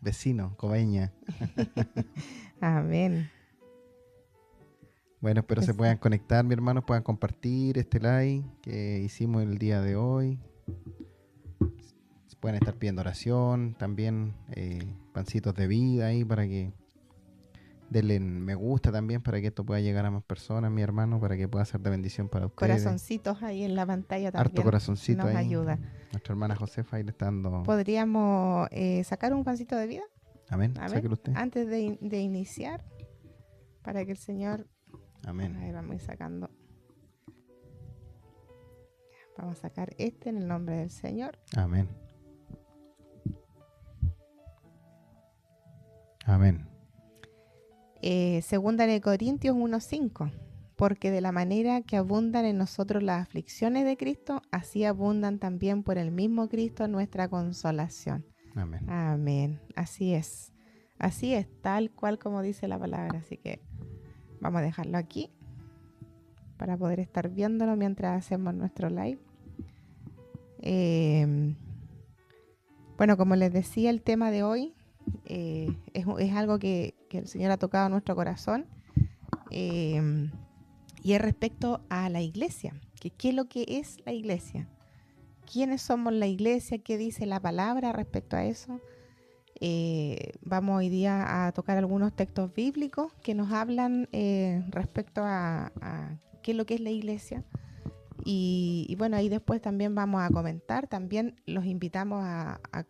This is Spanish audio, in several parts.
vecino, Coveña. Amén. Bueno, espero se Pues, puedan conectar, mi hermano, puedan compartir este live que hicimos el día de hoy. Pueden estar pidiendo oración, también pancitos de vida ahí para que denle me gusta también para que esto pueda llegar a más personas, mi hermano, para que pueda ser de bendición para ustedes. corazoncitos ahí en la pantalla Harto también corazoncito nos ahí. ayuda. Nuestra hermana Josefa ahí le está dando. ¿Podríamos sacar un pancito de vida? Amén. A ver, Sáquelo usted. antes de iniciar, para que el Señor... Amén. Ahí vamos a ir sacando. Vamos a sacar este en el nombre del Señor. Amén. Amén. Segunda de Corintios 1:5. Porque de la manera que abundan en nosotros las aflicciones de Cristo, así abundan también por el mismo Cristo nuestra consolación. Amén. Amén. Así es. Así es, tal cual como dice la palabra. Así que vamos a dejarlo aquí para poder estar viéndolo mientras hacemos nuestro live. Bueno, como les decía, el tema de hoy es algo que el Señor ha tocado nuestro corazón y es respecto a la iglesia. ¿Qué es lo que es la iglesia? ¿Quiénes somos la iglesia? ¿Qué dice la palabra respecto a eso? Vamos hoy día a tocar algunos textos bíblicos que nos hablan respecto a qué es lo que es la iglesia. Y bueno, ahí después también vamos a comentar, también los invitamos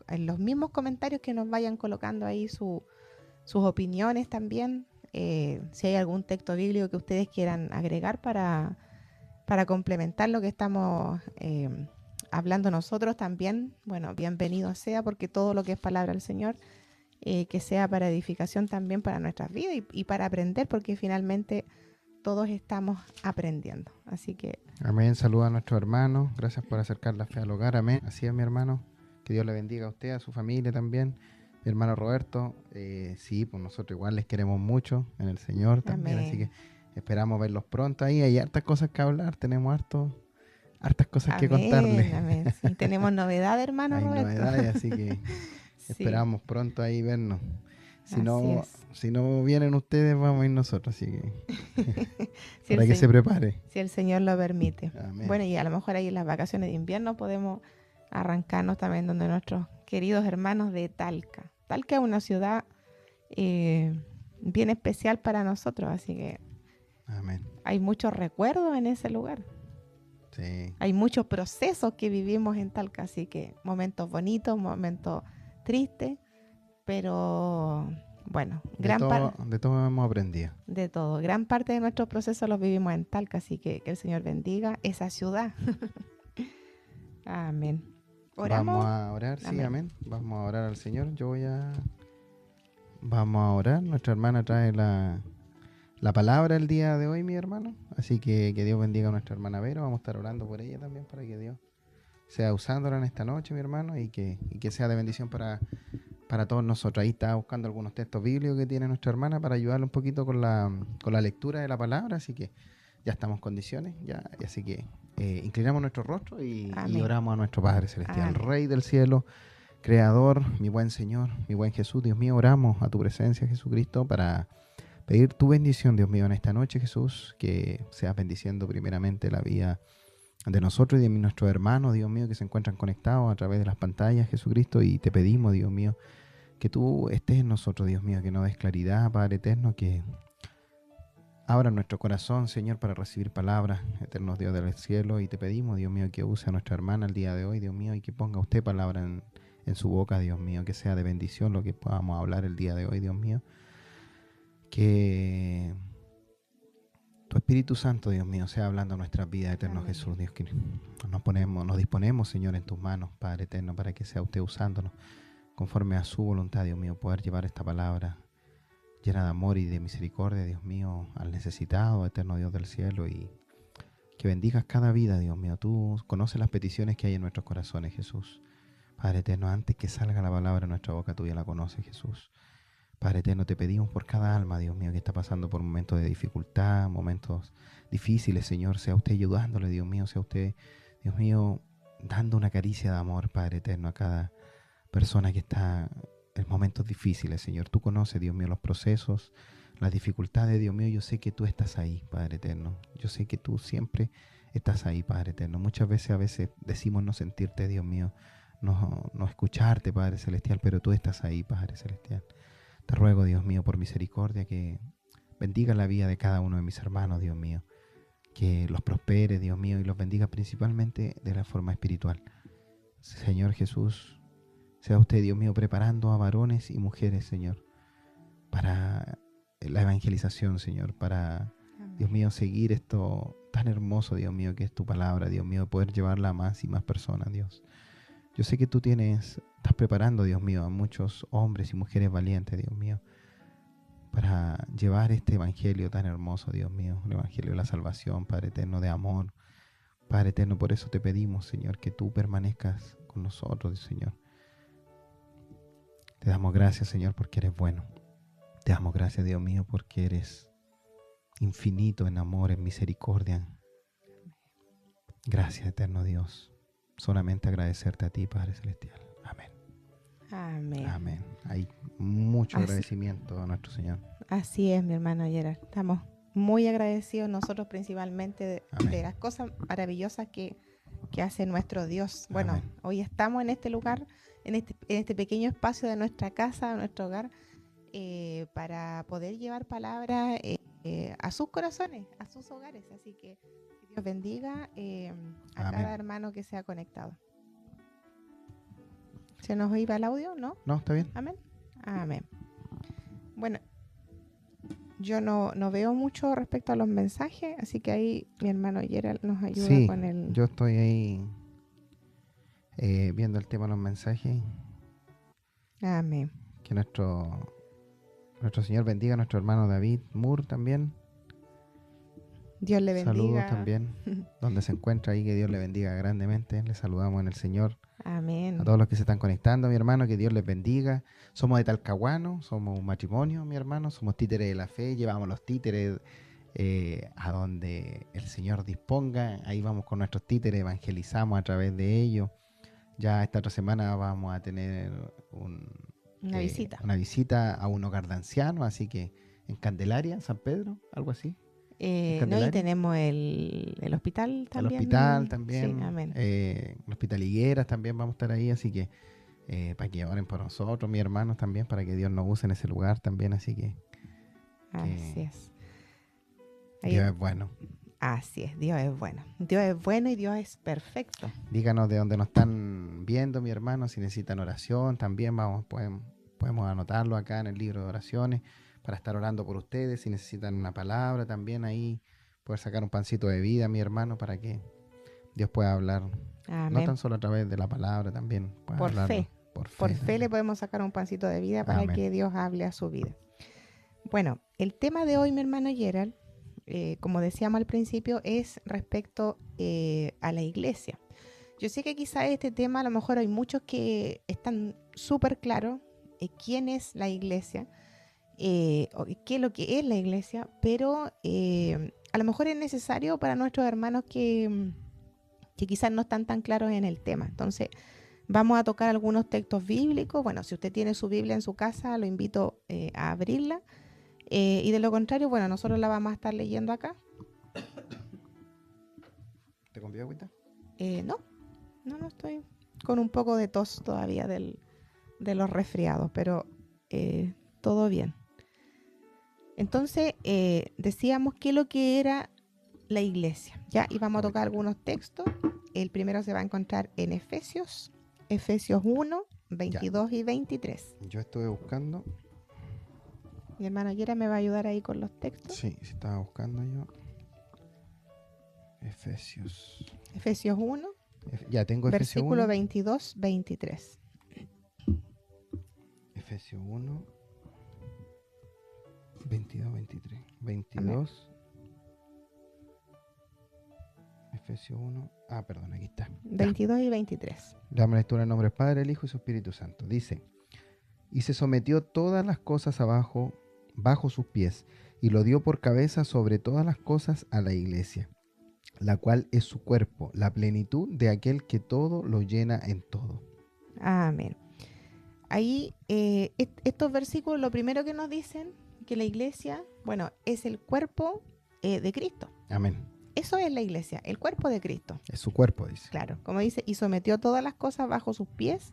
en los mismos comentarios que nos vayan colocando ahí sus opiniones también, si hay algún texto bíblico que ustedes quieran agregar para complementar lo que estamos hablando nosotros también, bueno, bienvenido sea, porque todo lo que es palabra del Señor, que sea para edificación también para nuestras vidas y para aprender, porque finalmente todos estamos aprendiendo. Así que... Amén. Saluda a nuestros hermanos. Gracias por acercar la fe al hogar. Amén. Así es, mi hermano. Que Dios le bendiga a usted, a su familia también. Mi hermano Roberto. Sí, pues nosotros igual les queremos mucho en el Señor también. Amén. Así que esperamos verlos pronto ahí. Hay hartas cosas que hablar. Tenemos hartas cosas que contarles. Amén. Sí, tenemos novedad, hermano Hay Roberto. novedades, así que Sí, esperamos pronto ahí vernos. Si así no vienen ustedes, vamos a ir nosotros, así que si para que se prepare. si el Señor lo permite. Amén. Bueno, y a lo mejor ahí en las vacaciones de invierno podemos arrancarnos también donde nuestros queridos hermanos de Talca. Talca es una ciudad bien especial para nosotros, así que Amén. hay muchos recuerdos en ese lugar. Sí. Hay muchos procesos que vivimos en Talca, así que momentos bonitos, momentos tristes, pero bueno, De todo hemos aprendido. de todo. Gran parte de nuestros procesos los vivimos en Talca, así que el Señor bendiga esa ciudad. Amén. ¿Oramos? Vamos a orar, sí, amén. Vamos a orar al Señor. Vamos a orar. Nuestra hermana trae la palabra el día de hoy, mi hermano. Así que Dios bendiga a nuestra hermana Vero. Vamos a estar orando por ella también para que Dios sea usándola en esta noche, mi hermano, y que sea de bendición para todos nosotros. Ahí está buscando algunos textos bíblicos que tiene nuestra hermana para ayudarle un poquito con la lectura de la palabra. Así que ya estamos en condiciones. Así que inclinamos nuestro rostro y oramos a nuestro Padre Celestial, Amén. Rey del cielo, Creador, mi buen Señor, mi buen Jesús. Dios mío, oramos a tu presencia, Jesucristo, para pedir tu bendición, Dios mío, en esta noche, Jesús, que seas bendiciendo primeramente la vida de nosotros y de nuestros hermanos, Dios mío, que se encuentran conectados a través de las pantallas, Jesucristo, y te pedimos, Dios mío, que tú estés en nosotros, Dios mío, que nos des claridad, Padre eterno, que abra nuestro corazón, Señor, para recibir palabras, eternos Dios del cielo, y te pedimos, Dios mío, que use a nuestra hermana el día de hoy, Dios mío, y que ponga usted palabra en su boca, Dios mío, que sea de bendición lo que podamos hablar el día de hoy, Dios mío, que tu Espíritu Santo, Dios mío, sea hablando nuestras vidas, eterno Amén. Jesús, Dios, que nos disponemos, Señor, en tus manos, Padre eterno, para que sea usted usándonos conforme a su voluntad, Dios mío, poder llevar esta palabra llena de amor y de misericordia, Dios mío, al necesitado, eterno Dios del cielo, y que bendigas cada vida, Dios mío. Tú conoces las peticiones que hay en nuestros corazones, Jesús. Padre eterno, antes que salga la palabra en nuestra boca, tú ya la conoces, Jesús. Padre eterno, te pedimos por cada alma, Dios mío, que está pasando por momentos de dificultad, momentos difíciles, Señor. Sea usted ayudándole, Dios mío, sea usted, Dios mío, dando una caricia de amor, Padre eterno, a cada persona que está en momentos difíciles, Señor. Tú conoces, Dios mío, los procesos, las dificultades, Dios mío. Yo sé que tú estás ahí, Padre eterno. Yo sé que tú siempre estás ahí, Padre eterno. Muchas veces, a veces decimos no sentirte, Dios mío, no escucharte, Padre celestial, pero tú estás ahí, Padre celestial. Te ruego, Dios mío, por misericordia, que bendiga la vida de cada uno de mis hermanos, Dios mío. Que los prospere, Dios mío, y los bendiga principalmente de la forma espiritual. Señor Jesús, sea usted, Dios mío, preparando a varones y mujeres, Señor, para la evangelización, Señor, para, Amén. Dios mío, seguir esto tan hermoso, Dios mío, que es tu palabra, Dios mío, poder llevarla a más y más personas, Dios. Yo sé que tú estás preparando, Dios mío, a muchos hombres y mujeres valientes, Dios mío, para llevar este evangelio tan hermoso, Dios mío, el evangelio de la salvación, Padre eterno, de amor. Padre eterno, por eso te pedimos, Señor, que tú permanezcas con nosotros, Señor. Te damos gracias, Señor, porque eres bueno. Te damos gracias, Dios mío, porque eres infinito en amor, en misericordia. Gracias, eterno Dios. Solamente agradecerte a ti, Padre Celestial. Amén. Amén. Amén. Hay mucho Así- agradecimiento a nuestro Señor. Así es, mi hermano Gerard. Estamos muy agradecidos nosotros principalmente Amén. de las cosas maravillosas que hace nuestro Dios. Bueno, Amén. hoy estamos en este lugar, en este pequeño espacio de nuestra casa, de nuestro hogar, para poder llevar palabra a sus corazones, a sus hogares. Así que Dios bendiga a Amén. cada hermano que se ha conectado. ¿Se nos iba el audio? ¿No? ¿No? ¿Está bien? Amén. Amén. Bueno, yo no veo mucho respecto a los mensajes, así que ahí mi hermano Gerald nos ayuda Sí, con el... yo estoy ahí viendo el tema de los mensajes. Amén. Que nuestro Señor bendiga a nuestro hermano David Moore también. Dios le bendiga. Saludos también, donde se encuentra ahí, que Dios le bendiga grandemente. Le saludamos en el Señor. Amén. A todos los que se están conectando, mi hermano, que Dios les bendiga. Somos de Talcahuano, somos un matrimonio, mi hermano, somos títeres de la fe, llevamos los títeres a donde el Señor disponga. Ahí vamos con nuestros títeres, evangelizamos a través de ellos. Ya esta otra semana vamos a tener Una visita. una visita a un hogar de ancianos, así que en Candelaria, San Pedro, algo así. No, y Candelaria. tenemos el hospital también. El hospital también. Sí, amén. El hospital Higueras también vamos a estar ahí, así que para que oren por nosotros, mis hermanos también, para que Dios nos use en ese lugar también, así que Así es. Ahí- Dios es bueno. Así es, Dios es bueno. Dios es bueno y Dios es perfecto. Díganos de dónde nos están viendo, mi hermano, si necesitan oración, también podemos anotarlo acá en el libro de oraciones para estar orando por ustedes. Si necesitan una palabra también ahí, poder sacar un pancito de vida, mi hermano, para que Dios pueda hablar. Amén. No tan solo a través de la palabra, también pueda Por hablarlo. fe. Por fe. Por fe también. le podemos sacar un pancito de vida para Amén. que Dios hable a su vida. Bueno, el tema de hoy, mi hermano Gerald, como decíamos al principio, es respecto a la iglesia. Yo sé que quizá este tema a lo mejor hay muchos que están súper claros quién es la iglesia, o qué es lo que es la iglesia, pero a lo mejor es necesario para nuestros hermanos que quizás no están tan claros en el tema. Entonces, vamos a tocar algunos textos bíblicos. Bueno, si usted tiene su Biblia en su casa, lo invito a abrirla. Y de lo contrario, bueno, nosotros la vamos a estar leyendo acá. ¿Te convido agüita? No estoy con un poco de tos todavía de los resfriados, pero todo bien. Entonces, decíamos que lo que era la iglesia, ¿ya? Y vamos a tocar algunos textos. El primero se va a encontrar en Efesios 1, 22 y 23. Yo estuve buscando. Mi hermano Yera me va a ayudar ahí con los textos. Sí, estaba buscando yo. Efesios 1, Ya tengo Efesios versículo 1. 22, 23. Efesios 1, 22, 23. 22. Efesios 1. Perdón, aquí está. 22 y 23. Damos lectura en nombre del Padre, el Hijo y su Espíritu Santo. Dice: y se sometió todas las cosas bajo sus pies, y lo dio por cabeza sobre todas las cosas a la iglesia, la cual es su cuerpo, la plenitud de aquel que todo lo llena en todo. Amén. ahí estos versículos lo primero que nos dicen que la iglesia, bueno, es el cuerpo de Cristo. Amén. Eso es la iglesia, el cuerpo de Cristo. Es su cuerpo, dice. Claro, como dice, y sometió todas las cosas bajo sus pies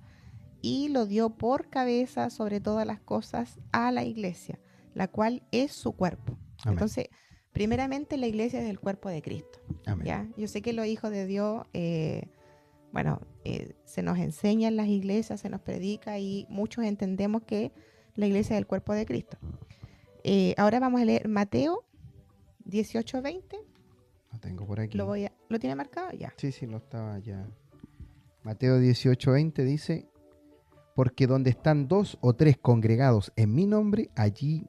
y lo dio por cabeza sobre todas las cosas a la iglesia, la cual es su cuerpo. Amén. Entonces, primeramente la iglesia es el cuerpo de Cristo. Amén. ¿Ya? Yo sé que los hijos de Dios, se nos enseña en las iglesias, se nos predica y muchos entendemos que la iglesia es el cuerpo de Cristo. Ahora vamos a leer Mateo 18:20. Lo tengo por aquí. ¿Lo tiene marcado? Ya. Sí, lo estaba ya. Mateo 18:20 dice: porque donde están 2 o 3 congregados en mi nombre, allí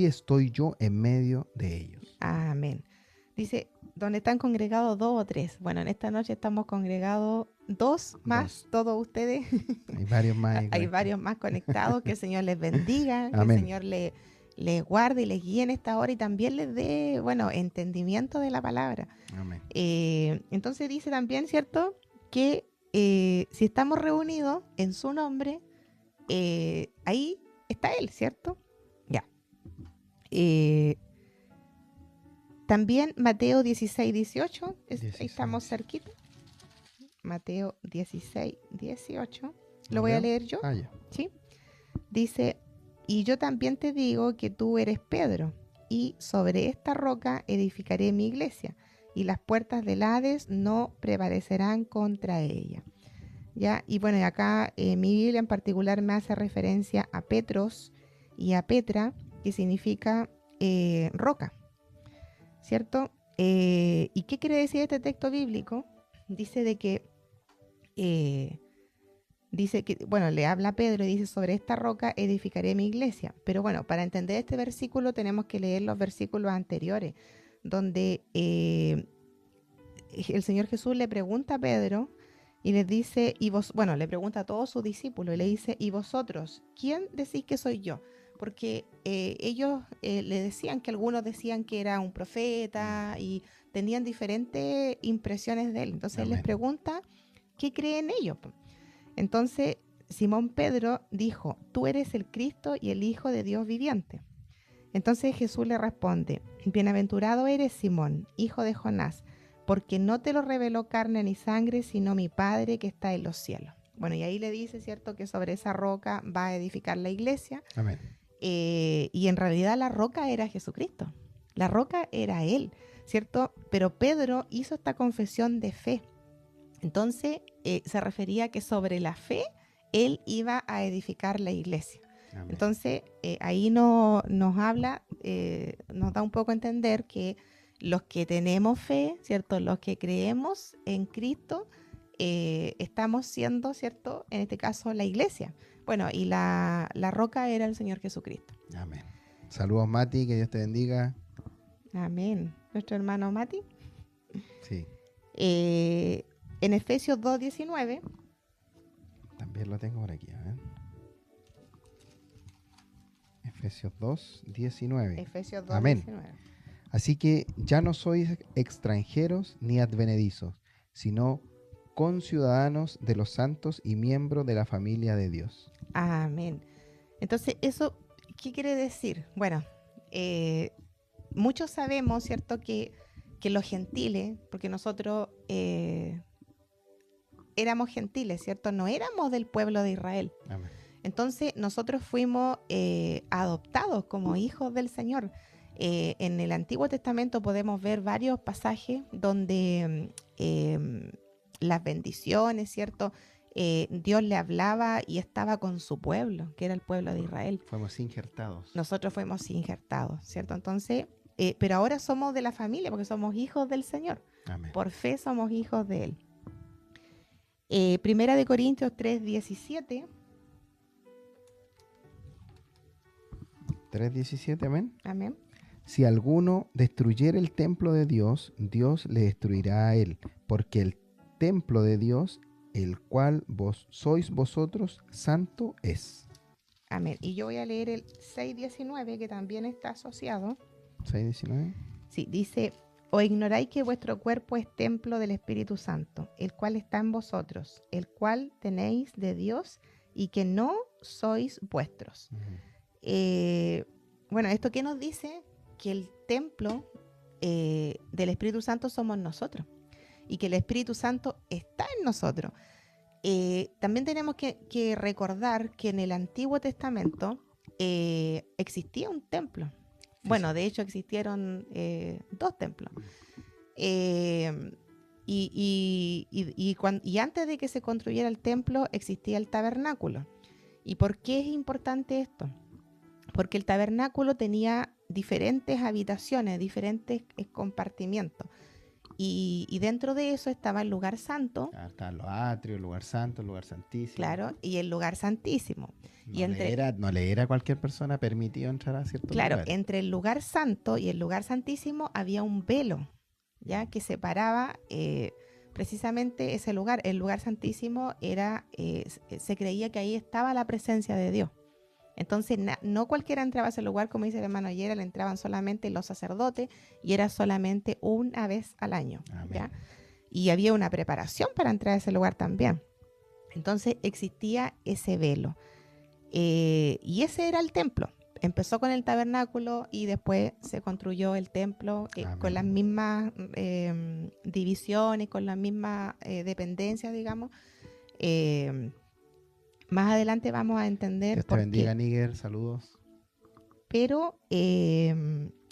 estoy yo en medio de ellos. Amén. Dice, donde están congregados 2 o 3. Bueno, en esta noche estamos congregados 2 más, todos ustedes. Hay varios más. Hay varios más conectados. Que el Señor les bendiga, que Amén. el Señor les guarde y les guíe en esta hora y también les dé, entendimiento de la palabra. Amén. Entonces dice también, ¿cierto? Que si estamos reunidos en su nombre, ahí está Él, ¿cierto? Ya. También Mateo 16:18, ahí estamos cerquita. Mateo 16:18, lo voy a leer yo. Ya. ¿Sí? Dice, y yo también te digo que tú eres Pedro, y sobre esta roca edificaré mi iglesia, y las puertas del Hades no prevalecerán contra ella. ¿Ya? Y bueno, acá mi Biblia en particular me hace referencia a Petros y a Petra, que significa roca, ¿cierto? ¿Y qué quiere decir este texto bíblico? Dice le habla a Pedro y dice, sobre esta roca edificaré mi iglesia. Pero bueno, para entender este versículo tenemos que leer los versículos anteriores, donde el Señor Jesús le pregunta a Pedro y le dice, le pregunta a todos sus discípulos y le dice, ¿y vosotros? ¿Quién decís que soy yo? Porque ellos le decían que algunos decían que era un profeta y tenían diferentes impresiones de él. Entonces Él les pregunta, ¿qué creen ellos? Entonces Simón Pedro dijo, tú eres el Cristo y el Hijo de Dios viviente. Entonces Jesús le responde, bienaventurado eres Simón, hijo de Jonás, porque no te lo reveló carne ni sangre, sino mi Padre que está en los cielos. Bueno, y ahí le dice, ¿cierto?, que sobre esa roca va a edificar la iglesia. Amén. Y en realidad la roca era Jesucristo. La roca era Él, ¿cierto? Pero Pedro hizo esta confesión de fe. Entonces se refería que sobre la fe Él iba a edificar la iglesia. Amén. Entonces ahí nos habla, nos da un poco a entender que los que tenemos fe, ¿cierto?, los que creemos en Cristo, estamos siendo, ¿cierto?, en este caso la iglesia. Bueno, y la roca era el Señor Jesucristo. Amén. Saludos, Mati, que Dios te bendiga. Amén. Nuestro hermano Mati. Sí. En Efesios 2:19. También lo tengo por aquí, a ver. Efesios 2:19. Efesios 2:19. Amén. Así que ya no sois extranjeros ni advenedizos, sino conciudadanos de los santos y miembros de la familia de Dios. Amén. Entonces, ¿eso qué quiere decir? Bueno, muchos sabemos, ¿cierto?, que los gentiles, porque nosotros éramos gentiles, ¿cierto? No éramos del pueblo de Israel. Amén. Entonces, nosotros fuimos adoptados como hijos del Señor. En el Antiguo Testamento podemos ver varios pasajes donde las bendiciones, ¿cierto? Dios le hablaba y estaba con su pueblo, que era el pueblo de Israel. Fuimos injertados. Nosotros fuimos injertados, ¿cierto? Entonces, pero ahora somos de la familia porque somos hijos del Señor. Amén. Por fe somos hijos de Él. Primera de Corintios 3:17. 3:17, amén. Amén. Si alguno destruyere el templo de Dios, Dios le destruirá a él, porque el templo de Dios, el cual sois vosotros, santo es. Amén. Y yo voy a leer el 6:19, que también está asociado. 6:19. Sí, dice, ¿o ignoráis que vuestro cuerpo es templo del Espíritu Santo, el cual está en vosotros, el cual tenéis de Dios, y que no sois vuestros. Bueno, ¿esto qué nos dice? Que el templo del Espíritu Santo somos nosotros y que el Espíritu Santo está en nosotros. También tenemos que recordar que en el Antiguo Testamento existía un templo. Bueno, de hecho existieron 2 templos. Y antes de que se construyera el templo existía el tabernáculo. ¿Y por qué es importante esto? Porque el tabernáculo tenía diferentes habitaciones, diferentes compartimientos. Y dentro de eso estaba el lugar santo. Estaban los atrios, el lugar santo, el lugar santísimo. Claro, y el lugar santísimo. No le era a cualquier persona permitido entrar a cierto lugar. Claro, entre el lugar santo y el lugar santísimo había un velo, ¿ya? Que separaba precisamente ese lugar. El lugar santísimo era, se creía que ahí estaba la presencia de Dios. Entonces no cualquiera entraba a ese lugar, como dice el hermano ayer, le entraban solamente los sacerdotes y era solamente una vez al año. ¿Ya? Y había una preparación para entrar a ese lugar también. Entonces existía ese velo. Y ese era el templo. Empezó con el tabernáculo y después se construyó el templo con las mismas divisiones, con las mismas dependencias, digamos. Más adelante vamos a entender Dios te bendiga, Níger, saludos. Pero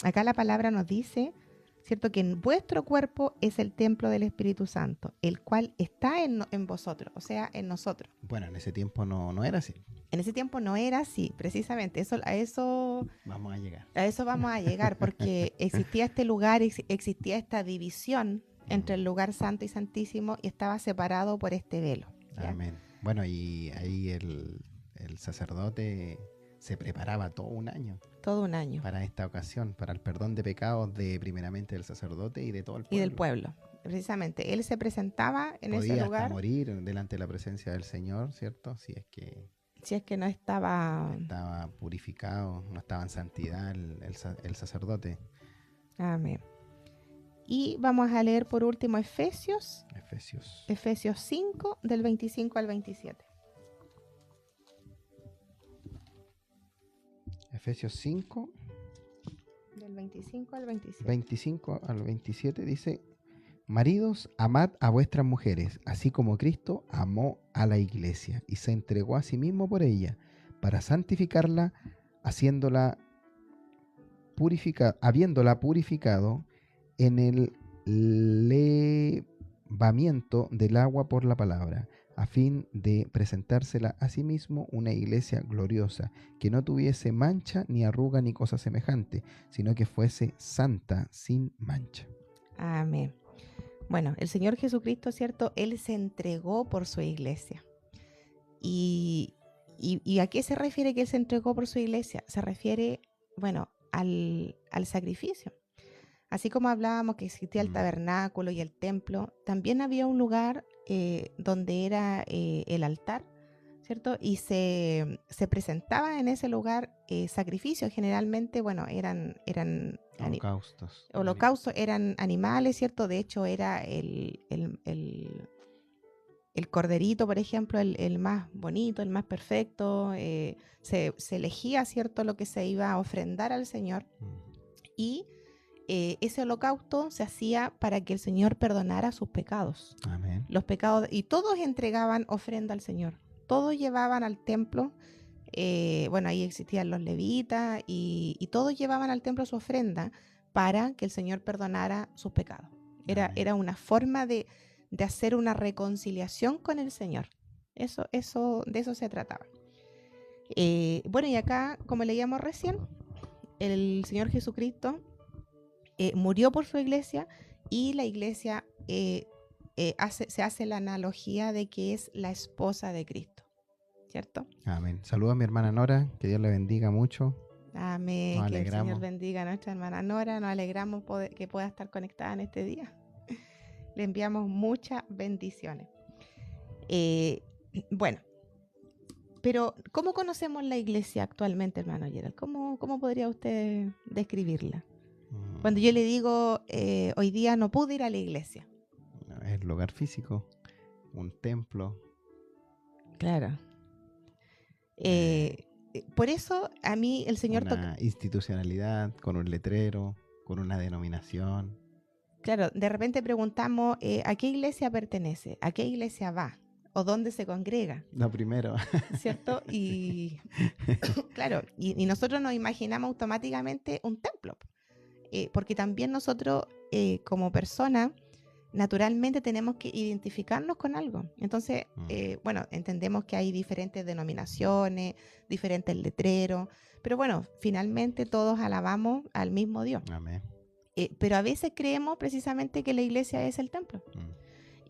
acá la palabra nos dice, ¿cierto? Que en vuestro cuerpo es el templo del Espíritu Santo, el cual está en vosotros, o sea, en nosotros. Bueno, en ese tiempo no era así. En ese tiempo no era así, precisamente. A eso vamos a llegar. A eso vamos a llegar, porque existía este lugar, existía esta división entre el lugar santo y santísimo y estaba separado por este velo. ¿Ya? Amén. Bueno, y ahí el sacerdote se preparaba todo un año. Todo un año. Para esta ocasión, para el perdón de pecados primeramente del sacerdote y de todo el pueblo. Y del pueblo, precisamente. Él se presentaba en ese lugar. Podía hasta morir delante de la presencia del Señor, ¿cierto? Si es que no estaba purificado, no estaba en santidad el sacerdote. Amén. Y vamos a leer por último Efesios 5, del 25 al 27. Efesios 5, del 25 al 27. 25 al 27 dice: maridos, amad a vuestras mujeres, así como Cristo amó a la iglesia y se entregó a sí mismo por ella, para santificarla, habiéndola purificado en el lavamiento del agua por la palabra, a fin de presentársela a sí mismo una iglesia gloriosa, que no tuviese mancha, ni arruga, ni cosa semejante, sino que fuese santa, sin mancha. Amén. Bueno, el Señor Jesucristo, ¿cierto? Él se entregó por su iglesia. ¿Y a qué se refiere que Él se entregó por su iglesia? Se refiere, bueno, al sacrificio. Así como hablábamos que existía el tabernáculo y el templo, también había un lugar donde era el altar, ¿cierto? Y se presentaba en ese lugar sacrificios. Generalmente, bueno, eran holocaustos, eran animales, ¿cierto? De hecho, era el corderito, por ejemplo, el más bonito, el más perfecto. Se elegía, ¿cierto?, lo que se iba a ofrendar al Señor. Y ese holocausto se hacía para que el Señor perdonara sus pecados. Amén. Los pecados, y todos entregaban ofrenda al Señor. Todos llevaban al templo. Bueno, ahí existían los levitas y todos llevaban al templo su ofrenda para que el Señor perdonara sus pecados. Era una forma de hacer una reconciliación con el Señor. De eso se trataba. Bueno, y acá, como leíamos recién, el Señor Jesucristo murió por su iglesia, y la iglesia se hace la analogía de que es la esposa de Cristo, ¿cierto? Amén. Saludos a mi hermana Nora, que Dios le bendiga mucho. Amén. Nos alegramos. Que el Señor bendiga a nuestra hermana Nora. Nos alegramos que pueda estar conectada en este día. Le enviamos muchas bendiciones. Bueno, pero ¿cómo conocemos la iglesia actualmente, hermano Gerald? ¿Cómo podría usted describirla? Cuando yo le digo, hoy día no pude ir a la iglesia. El lugar físico, un templo. Claro. Por eso a mí el Señor Una institucionalidad, con un letrero, con una denominación. Claro, de repente preguntamos ¿a qué iglesia pertenece? ¿A qué iglesia va? ¿O dónde se congrega? Lo primero. ¿Cierto? Y claro, y nosotros nos imaginamos automáticamente un templo, porque también nosotros como personas naturalmente tenemos que identificarnos con algo. Entonces, bueno, entendemos que hay diferentes denominaciones, diferentes letreros, pero bueno, finalmente todos alabamos al mismo Dios. Amén. Pero a veces creemos precisamente que la iglesia es el templo.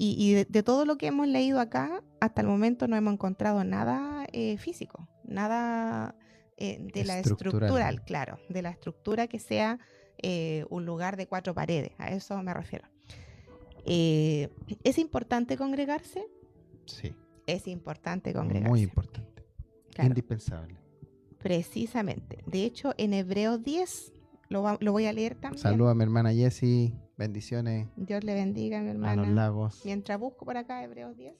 Y de todo lo que hemos leído acá, hasta el momento no hemos encontrado nada físico, nada de la estructura, claro, de la estructura que sea un lugar de 4 paredes, a eso me refiero. ¿Es importante congregarse? Sí. Es importante congregarse. Muy importante. Claro. Indispensable. Precisamente. De hecho, en Hebreos 10, lo voy a leer también. Saludos a mi hermana Jessie. Bendiciones. Dios le bendiga, mi hermana. A los lagos. Mientras busco por acá Hebreos 10.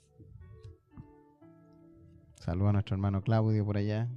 Saludos a nuestro hermano Claudio por allá.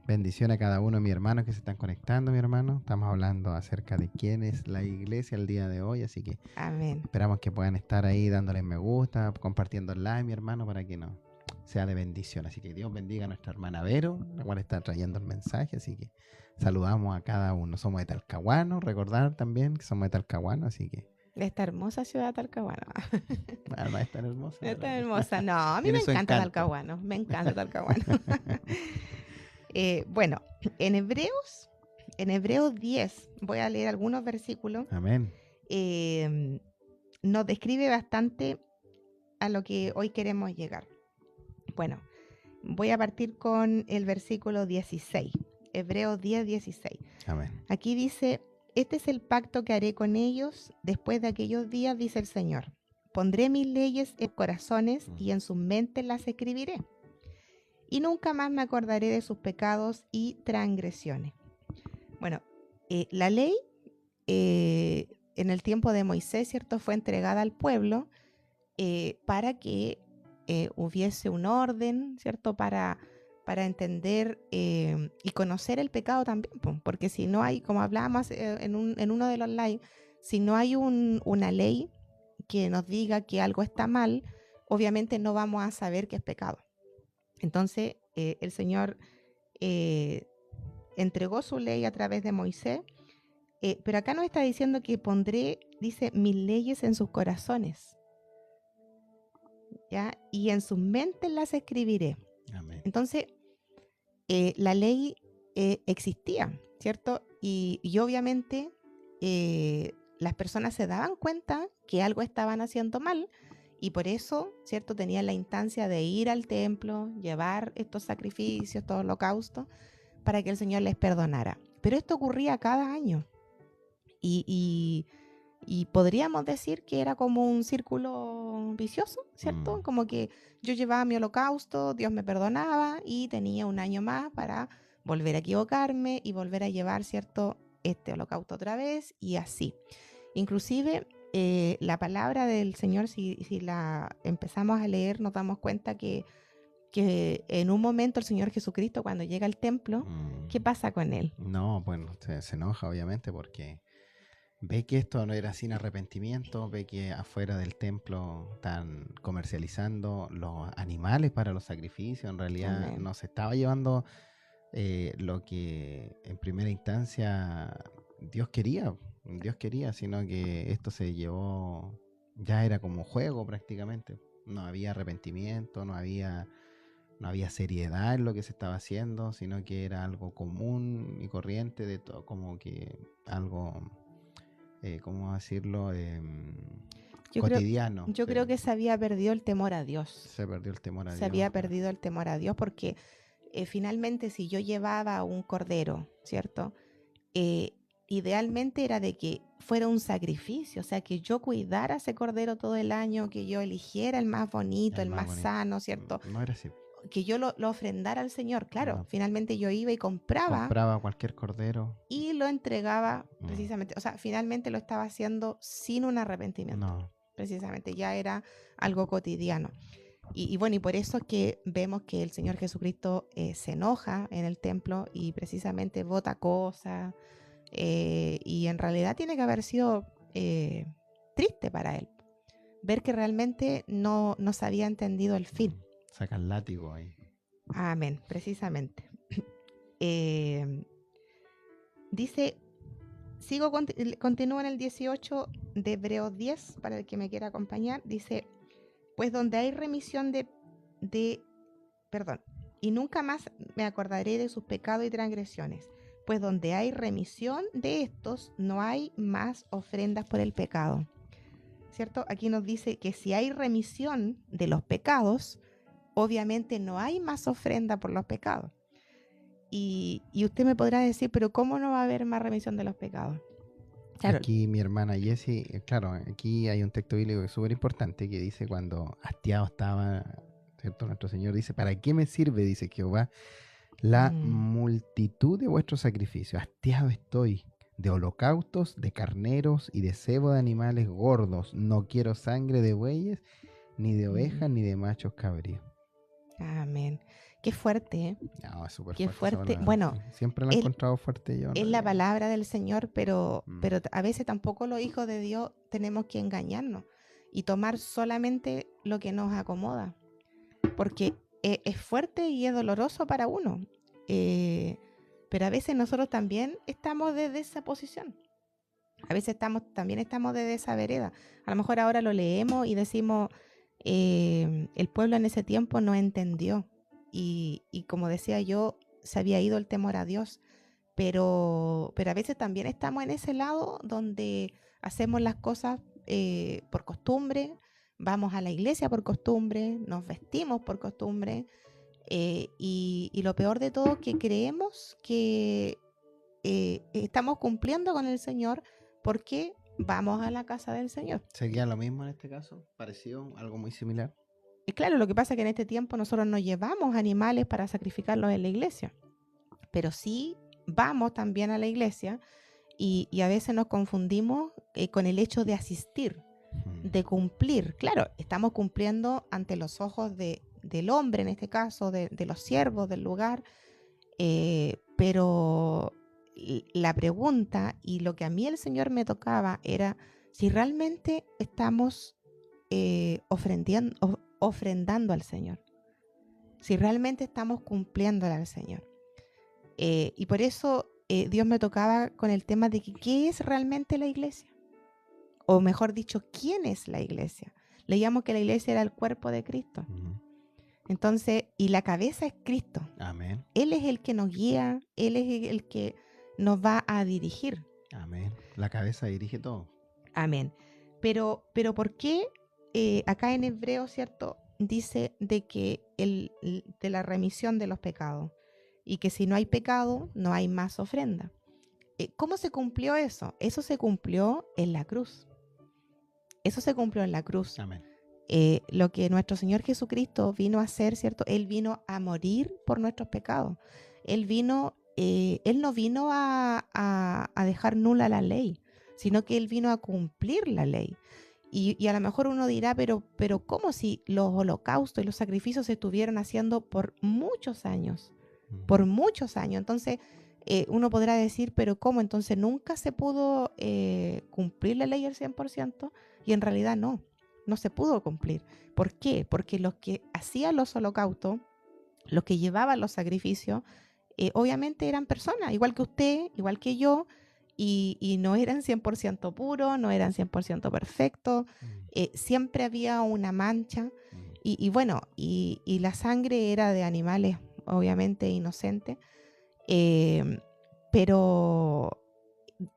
Bendiciones a cada uno de mis hermanos que se están conectando, mi hermano. Estamos hablando acerca de quién es la iglesia el día de hoy, así que amén. Esperamos que puedan estar ahí dándole me gusta, compartiendo el live, mi hermano, para que no sea de bendición. Así que Dios bendiga a nuestra hermana Vero, la cual está trayendo el mensaje, así que saludamos a cada uno. Somos de Talcahuano, recordar también que somos de Talcahuano, así que... De esta hermosa ciudad de Talcahuano. Bueno, no es tan hermosa. No es tan hermosa, no, a mí me encanta Talcahuano, me encanta Talcahuano. Bueno, en Hebreos 10, voy a leer algunos versículos. Amén. Nos describe bastante a lo que hoy queremos llegar. Bueno, voy a partir con el versículo 16, Hebreos 10, 16. Amén. Aquí dice, este es el pacto que haré con ellos después de aquellos días, dice el Señor. Pondré mis leyes en corazones y en sus mentes las escribiré. Y nunca más me acordaré de sus pecados y transgresiones. Bueno, la ley en el tiempo de Moisés, ¿cierto?, fue entregada al pueblo para que hubiese un orden, ¿cierto?, para entender y conocer el pecado también, porque si no hay, como hablábamos en uno de los live, si no hay una ley que nos diga que algo está mal, obviamente no vamos a saber que es pecado. Entonces, el Señor entregó su ley a través de Moisés, pero acá nos está diciendo que pondré, dice, mis leyes en sus corazones, ¿ya? Y en sus mentes las escribiré. Amén. Entonces, la ley existía, ¿cierto? Y obviamente las personas se daban cuenta que algo estaban haciendo mal, y por eso, ¿cierto?, tenían la instancia de ir al templo, llevar estos sacrificios, estos holocaustos, para que el Señor les perdonara. Pero esto ocurría cada año. Y podríamos decir que era como un círculo vicioso, ¿cierto? Como que yo llevaba mi holocausto, Dios me perdonaba y tenía un año más para volver a equivocarme y volver a llevar, ¿cierto?, este holocausto otra vez, y así. Inclusive la palabra del Señor, si la empezamos a leer, nos damos cuenta que en un momento el Señor Jesucristo, cuando llega al templo, ¿qué pasa con él? No, bueno, se enoja obviamente porque ve que esto no era sin arrepentimiento, ve que afuera del templo están comercializando los animales para los sacrificios. En realidad Amén. No se estaba llevando lo que en primera instancia Dios quería, sino que esto se llevó, ya era como juego prácticamente. No había arrepentimiento, no había seriedad en lo que se estaba haciendo, sino que era algo común y corriente de todo, como que algo, ¿cómo decirlo? Cotidiano. Yo creo que se había perdido el temor a Dios. Se perdió el temor a Dios. Se había perdido el temor a Dios porque finalmente si yo llevaba un cordero, ¿cierto? Idealmente era de que fuera un sacrificio, o sea, que yo cuidara ese cordero todo el año, que yo eligiera el más bonito, el más sano, ¿cierto? No era así. Que yo lo ofrendara al Señor, claro. No. Finalmente yo iba y compraba cualquier cordero y lo entregaba precisamente, o sea, finalmente lo estaba haciendo sin un arrepentimiento. No, precisamente, ya era algo cotidiano. Y bueno, y por eso es que vemos que el Señor Jesucristo se enoja en el templo y precisamente bota cosas, y en realidad tiene que haber sido triste para él, ver que realmente no se había entendido el fin. Saca el látigo ahí. Amén, precisamente. Dice, continúo en el 18 de Hebreos 10, para el que me quiera acompañar. Dice, pues donde hay remisión perdón, y nunca más me acordaré de sus pecados y transgresiones, pues donde hay remisión de estos, no hay más ofrendas por el pecado. ¿Cierto? Aquí nos dice que si hay remisión de los pecados, obviamente no hay más ofrenda por los pecados. Y usted me podrá decir, pero ¿cómo no va a haber más remisión de los pecados? Claro. Aquí mi hermana Jessie, claro, aquí hay un texto bíblico que es súper importante que dice cuando hastiado estaba, ¿cierto? Nuestro Señor dice, ¿para qué me sirve? Dice Jehová, la multitud de vuestros sacrificios. Hastiado estoy de holocaustos, de carneros y de cebo de animales gordos. No quiero sangre de bueyes, ni de ovejas, ni de machos cabríos. Amén. Qué fuerte, ¿eh? No, es súper Qué fuerte. Palabra, bueno, sí. Siempre la he encontrado fuerte yo. Es la palabra del Señor, pero a veces tampoco los hijos de Dios tenemos que engañarnos y tomar solamente lo que nos acomoda, porque es fuerte y es doloroso para uno, pero a veces nosotros también estamos desde esa posición. A veces también estamos desde esa vereda. A lo mejor ahora lo leemos y decimos, el pueblo en ese tiempo no entendió. Y como decía yo, se había ido el temor a Dios. Pero a veces también estamos en ese lado donde hacemos las cosas por costumbre, vamos a la iglesia por costumbre, nos vestimos por costumbre, y lo peor de todo es que creemos que estamos cumpliendo con el Señor porque vamos a la casa del Señor. ¿Sería lo mismo en este caso? ¿Parecido? ¿Algo muy similar? Y claro, lo que pasa es que en este tiempo nosotros no llevamos animales para sacrificarlos en la iglesia, pero sí vamos también a la iglesia y a veces nos confundimos con el hecho de asistir, de cumplir. Claro, estamos cumpliendo ante los ojos del hombre, en este caso, de los siervos del lugar, pero la pregunta y lo que a mí el Señor me tocaba era si realmente estamos ofrendando al Señor, si realmente estamos cumpliéndole al Señor. Y por eso Dios me tocaba con el tema de que qué es realmente la iglesia, o mejor dicho, quién es la iglesia. Leíamos que la iglesia era el cuerpo de Cristo. Entonces, y la cabeza es Cristo. Amén. Él es el que nos guía, Él es el que nos va a dirigir. Amén. La cabeza dirige todo. Amén. Pero ¿por qué acá en Hebreo, cierto, dice de que de la remisión de los pecados y que si no hay pecado, no hay más ofrenda? ¿Cómo se cumplió eso? Eso se cumplió en la cruz. Eso se cumplió en la cruz. Amén. Lo que nuestro Señor Jesucristo vino a hacer, ¿cierto? Él vino a morir por nuestros pecados. Él no vino a dejar nula la ley, sino que Él vino a cumplir la ley. Y a lo mejor uno dirá, pero ¿cómo si los holocaustos y los sacrificios se estuvieron haciendo por muchos años? Por muchos años. Entonces, uno podrá decir, pero ¿cómo? Entonces nunca se pudo cumplir la ley al 100%, y en realidad no se pudo cumplir. ¿Por qué? Porque los que hacían los holocaustos, los que llevaban los sacrificios, obviamente eran personas, igual que usted, igual que yo, y no eran 100% puros, no eran 100% perfectos, siempre había una mancha, y bueno, y la sangre era de animales, obviamente inocentes, pero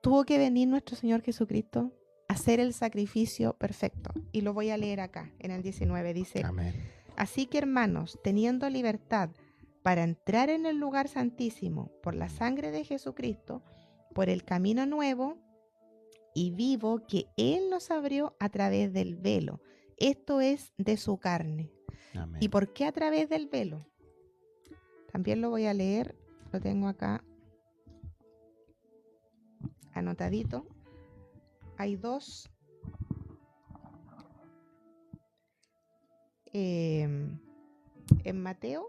tuvo que venir nuestro Señor Jesucristo a hacer el sacrificio perfecto. Y lo voy a leer acá, en el 19, dice: Amén. Así que, hermanos, teniendo libertad para entrar en el lugar santísimo por la sangre de Jesucristo, por el camino nuevo y vivo que Él nos abrió a través del velo, esto es, de su carne. Amén. ¿Y por qué a través del velo? También lo voy a leer, lo tengo acá anotadito. Hay dos en Mateo.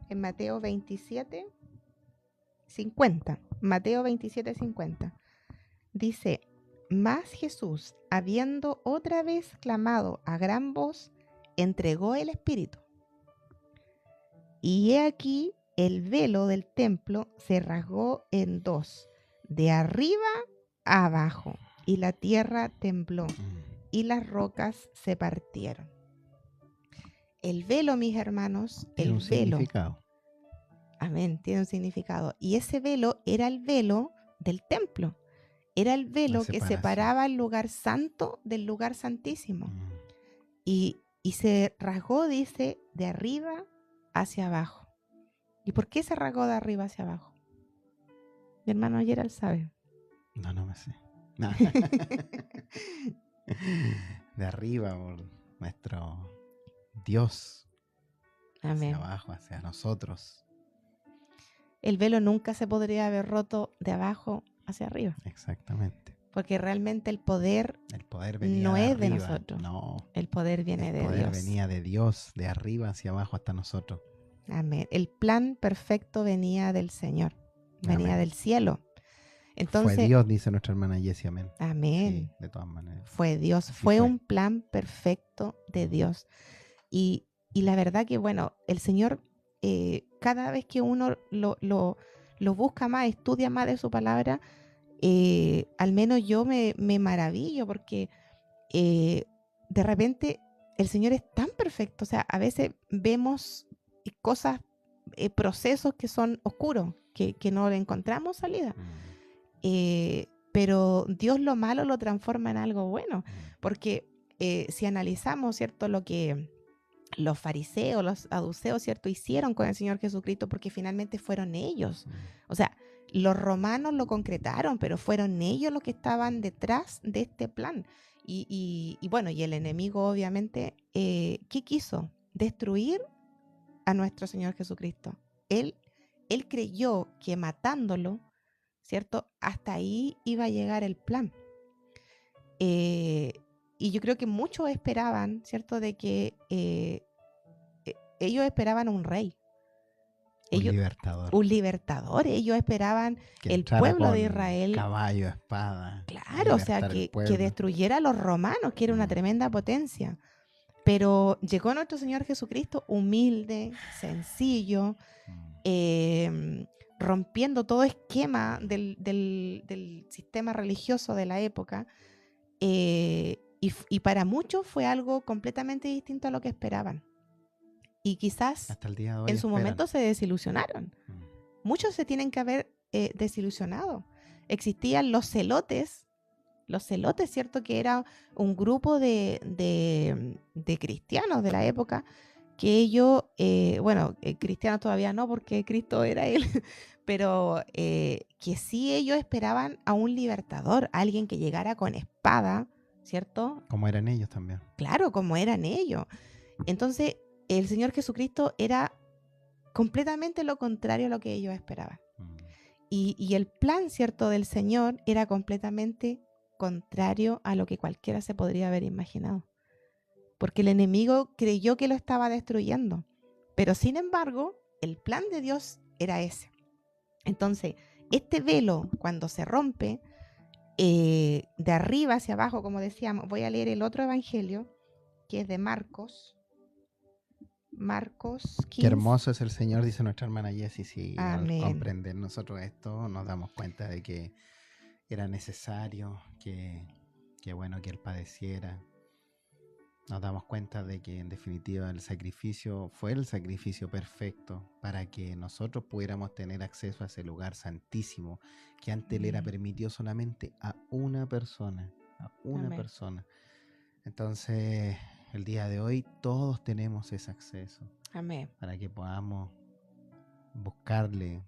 En Mateo 27, 50. Mateo 27, 50. Dice, mas Jesús, habiendo otra vez clamado a gran voz, entregó el Espíritu. Y he aquí el velo del templo se rasgó en dos, de arriba a abajo, y la tierra tembló, y las rocas se partieron. El velo, mis hermanos, Tiene el un velo. significado. Amén, tiene un significado. Y ese velo era el velo del templo. Era el velo que separación. separaba el lugar santo del lugar santísimo. Y se rasgó, dice, de arriba hacia abajo. ¿Y por qué se rasgó de arriba hacia abajo? Mi hermano Gerald sabe. No me sé. No. De arriba por nuestro Dios. Amén. Hacia abajo, hacia nosotros. El velo nunca se podría haber roto de abajo hacia arriba. Exactamente. Porque realmente el poder venía no de es de arriba. nosotros. No. El poder viene de Dios. El poder venía de Dios, de arriba hacia abajo hasta nosotros. Amén. El plan perfecto venía del Señor. Venía Amén. del cielo. Entonces, fue Dios, dice nuestra hermana Jessie, amén. Amén. Sí, de todas maneras. Fue Dios. Así fue un plan perfecto de Dios. Y la verdad que, bueno, el Señor, cada vez que uno lo busca más, estudia más de su palabra, al menos yo me maravillo porque de repente el Señor es tan perfecto. O sea, a veces vemos cosas, procesos que son oscuros, que no le encontramos salida. Pero Dios lo malo lo transforma en algo bueno. Porque si analizamos, ¿cierto?, lo que los fariseos, los saduceos, ¿cierto?, hicieron con el Señor Jesucristo, porque finalmente fueron ellos. O sea, los romanos lo concretaron, pero fueron ellos los que estaban detrás de este plan. Y bueno, y el enemigo obviamente, ¿qué quiso? Destruir a nuestro Señor Jesucristo. Él creyó que matándolo, ¿cierto?, hasta ahí iba a llegar el plan. Y yo creo que muchos esperaban, ¿cierto?, de que ellos esperaban un rey. Un libertador. Ellos esperaban que el pueblo de Israel. Caballo, espada. Claro, o sea, que destruyera a los romanos, que era una tremenda potencia. Pero llegó nuestro Señor Jesucristo humilde, sencillo, rompiendo todo esquema del sistema religioso de la época. Y para muchos fue algo completamente distinto a lo que esperaban. Y quizás hasta el día de hoy en su momento se desilusionaron. Muchos se tienen que haber desilusionado. Existían los celotes, ¿cierto?, que era un grupo de cristianos de la época, que ellos, cristianos todavía no, porque Cristo era él, pero que sí ellos esperaban a un libertador, alguien que llegara con espada, ¿cierto? Como eran ellos también. Claro, como eran ellos. Entonces, el Señor Jesucristo era completamente lo contrario a lo que ellos esperaban. Y el plan, ¿cierto?, del Señor era completamente contrario a lo que cualquiera se podría haber imaginado. Porque el enemigo creyó que lo estaba destruyendo. Pero sin embargo, el plan de Dios era ese. Entonces, este velo, cuando se rompe, de arriba hacia abajo, como decíamos, voy a leer el otro evangelio, que es de Marcos 15. Qué hermoso es el Señor, dice nuestra hermana Jessie. Sí, Amén. al comprender nosotros esto, nos damos cuenta de que era necesario, que bueno que Él padeciera. Nos damos cuenta de que en definitiva el sacrificio fue el sacrificio perfecto para que nosotros pudiéramos tener acceso a ese lugar santísimo que antes le era permitido solamente a una persona. Amén. Persona. Entonces, el día de hoy todos tenemos ese acceso. Amén. Para que podamos buscarle,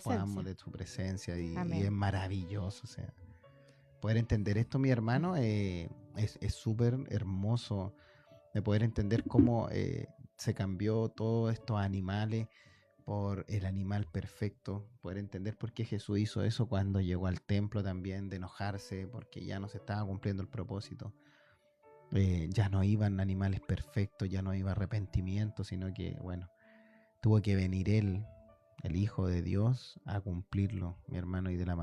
podamos de su presencia y es maravilloso. O sea, poder entender esto, mi hermano, es súper hermoso de poder entender cómo se cambió todos estos animales por el animal perfecto, poder entender por qué Jesús hizo eso cuando llegó al templo también, de enojarse, porque ya no se estaba cumpliendo el propósito. Ya no iban animales perfectos, ya no iba arrepentimiento, sino que, bueno, tuvo que venir Él, el Hijo de Dios, a cumplirlo, mi hermano, y de una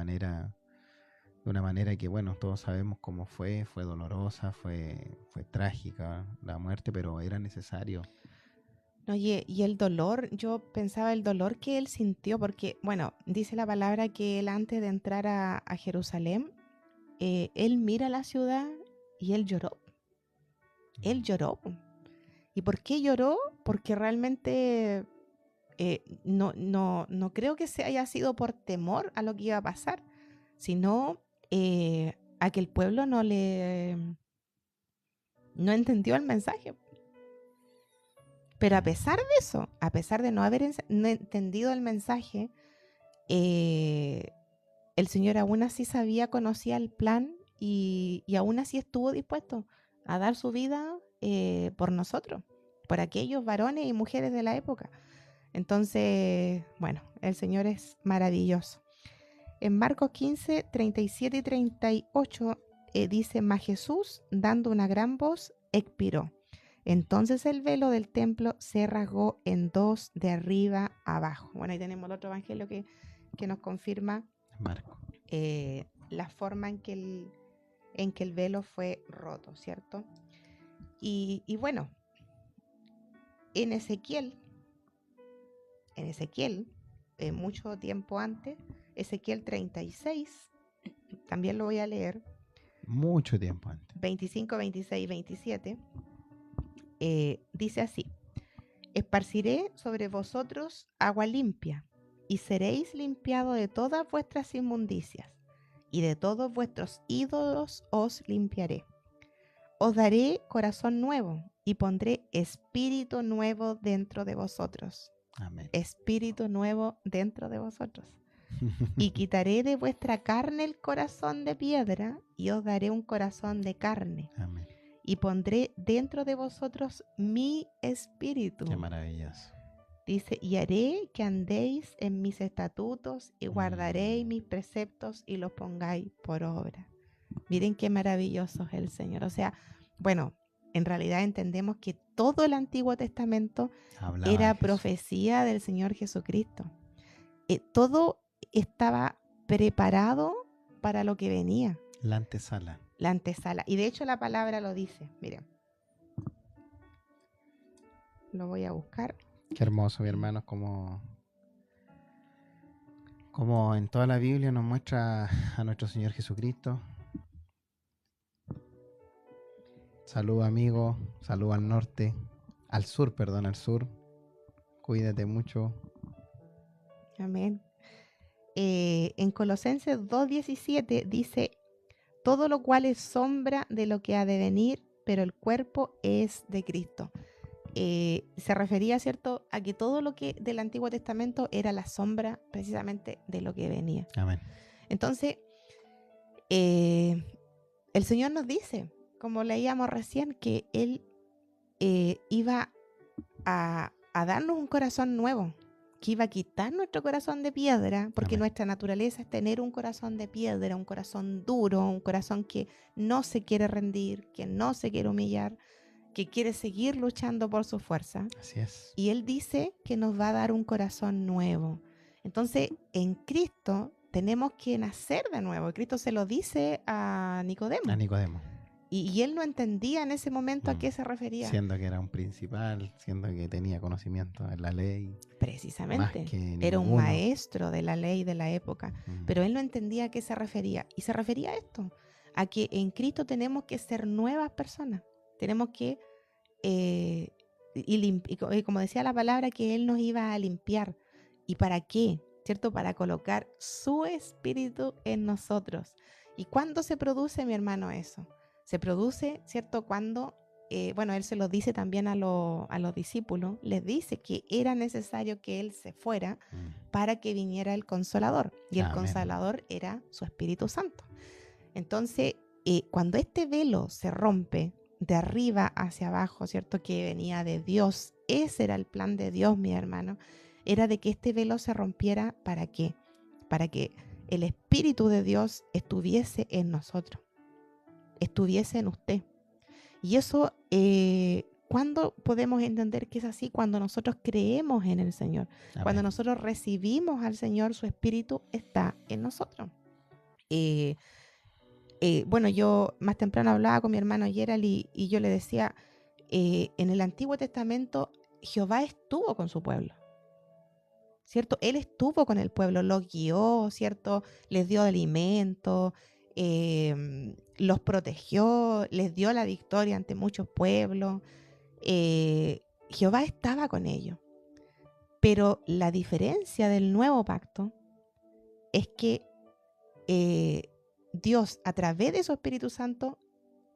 manera que, bueno, todos sabemos cómo fue dolorosa, fue trágica la muerte, pero era necesario. Oye, y el dolor, yo pensaba el dolor que él sintió, porque, bueno, dice la palabra que él antes de entrar a Jerusalén, él mira la ciudad y él lloró. Él lloró. ¿Y por qué lloró? Porque realmente no creo que se haya sido por temor a lo que iba a pasar, sino a que el pueblo no entendió el mensaje. Pero a pesar de eso, a pesar de no haber entendido el mensaje, el Señor aún así conocía el plan y aún así estuvo dispuesto a dar su vida por nosotros, por aquellos varones y mujeres de la época. Entonces, bueno, el Señor es maravilloso. En Marcos 15, 37 y 38 dice, mas Jesús, dando una gran voz, expiró. Entonces el velo del templo se rasgó en dos de arriba abajo. Bueno, ahí tenemos el otro evangelio que nos confirma Marco. La forma en que el velo fue roto, ¿cierto? Y bueno, en Ezequiel, mucho tiempo antes, Ezequiel 36, también lo voy a leer. Mucho tiempo antes. 25, 26 y 27, dice así, esparciré sobre vosotros agua limpia, y seréis limpiados de todas vuestras inmundicias, y de todos vuestros ídolos os limpiaré. Os daré corazón nuevo, y pondré espíritu nuevo dentro de vosotros. Amén. Espíritu nuevo dentro de vosotros. Y quitaré de vuestra carne el corazón de piedra, y os daré un corazón de carne. Amén. Y pondré dentro de vosotros mi espíritu. Qué maravilloso. Dice, y haré que andéis en mis estatutos y guardaréis mis preceptos y los pongáis por obra. Miren qué maravilloso es el Señor. O sea, bueno, en realidad entendemos que todo el Antiguo Testamento era profecía del Señor Jesucristo. Todo estaba preparado para lo que venía. La antesala. La antesala. Y de hecho la palabra lo dice. Miren. Lo voy a buscar. Qué hermoso, mi hermano, como en toda la Biblia nos muestra a nuestro Señor Jesucristo. Salud, amigo. Salud al norte. Al sur. Cuídate mucho. Amén. En Colosenses 2:17 dice, todo lo cual es sombra de lo que ha de venir, pero el cuerpo es de Cristo. Se refería, ¿cierto?, a que todo lo que del Antiguo Testamento era la sombra precisamente de lo que venía. Amén. Entonces, el Señor nos dice, como leíamos recién, que Él iba a darnos un corazón nuevo, que iba a quitar nuestro corazón de piedra, porque Amén. Nuestra naturaleza es tener un corazón de piedra, un corazón duro, un corazón que no se quiere rendir, que no se quiere humillar, que quiere seguir luchando por su fuerza. Así es. Y Él dice que nos va a dar un corazón nuevo. Entonces, en Cristo tenemos que nacer de nuevo. Cristo se lo dice a Nicodemo. Y él no entendía en ese momento a qué se refería. Siendo que era un principal, siendo que tenía conocimiento de la ley. Precisamente. Era un maestro de la ley de la época. Pero él no entendía a qué se refería. Y se refería a esto, a que en Cristo tenemos que ser nuevas personas. Tenemos que, y como decía la palabra, que Él nos iba a limpiar. ¿Y para qué? ¿Cierto? Para colocar su espíritu en nosotros. ¿Y cuándo se produce, mi hermano, eso? Se produce, ¿cierto? Cuando, Él se lo dice también a los discípulos, les dice que era necesario que Él se fuera para que viniera el Consolador. Y el Consolador era su Espíritu Santo. Entonces, cuando este velo se rompe de arriba hacia abajo, ¿cierto? Que venía de Dios, ese era el plan de Dios, mi hermano. era de que este velo se rompiera. ¿Para qué? Para que el Espíritu de Dios estuviese en nosotros, estuviese en usted. Y eso, ¿cuándo podemos entender que es así? Cuando nosotros creemos en el Señor. Amén. Cuando nosotros recibimos al Señor, su Espíritu está en nosotros. Bueno, yo más temprano hablaba con mi hermano Gerald y yo le decía, en el Antiguo Testamento Jehová estuvo con su pueblo, ¿cierto? Él estuvo con el pueblo, los guió, ¿cierto? Les dio alimento, los protegió, les dio la victoria ante muchos pueblos. Jehová estaba con ellos. Pero la diferencia del nuevo pacto es que Dios, a través de su Espíritu Santo,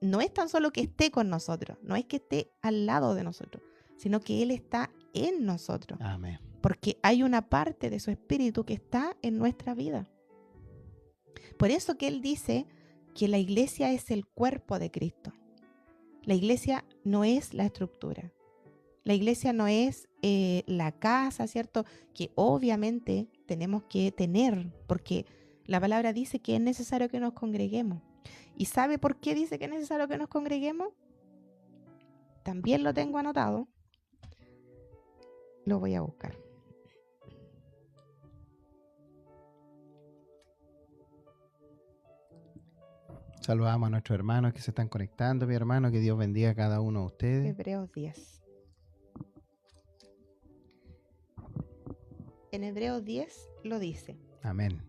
no es tan solo que esté con nosotros, no es que esté al lado de nosotros, sino que Él está en nosotros. Amén. Porque hay una parte de su Espíritu que está en nuestra vida. Por eso que Él dice que la iglesia es el cuerpo de Cristo. La iglesia no es la estructura. La iglesia no es la casa, ¿cierto? Que obviamente tenemos que tener, porque la palabra dice que es necesario que nos congreguemos. ¿Y sabe por qué dice que es necesario que nos congreguemos? También lo tengo anotado. Lo voy a buscar. Saludamos a nuestros hermanos que se están conectando, mi hermano, que Dios bendiga a cada uno de ustedes. Hebreos 10. En Hebreos 10 lo dice. Amén.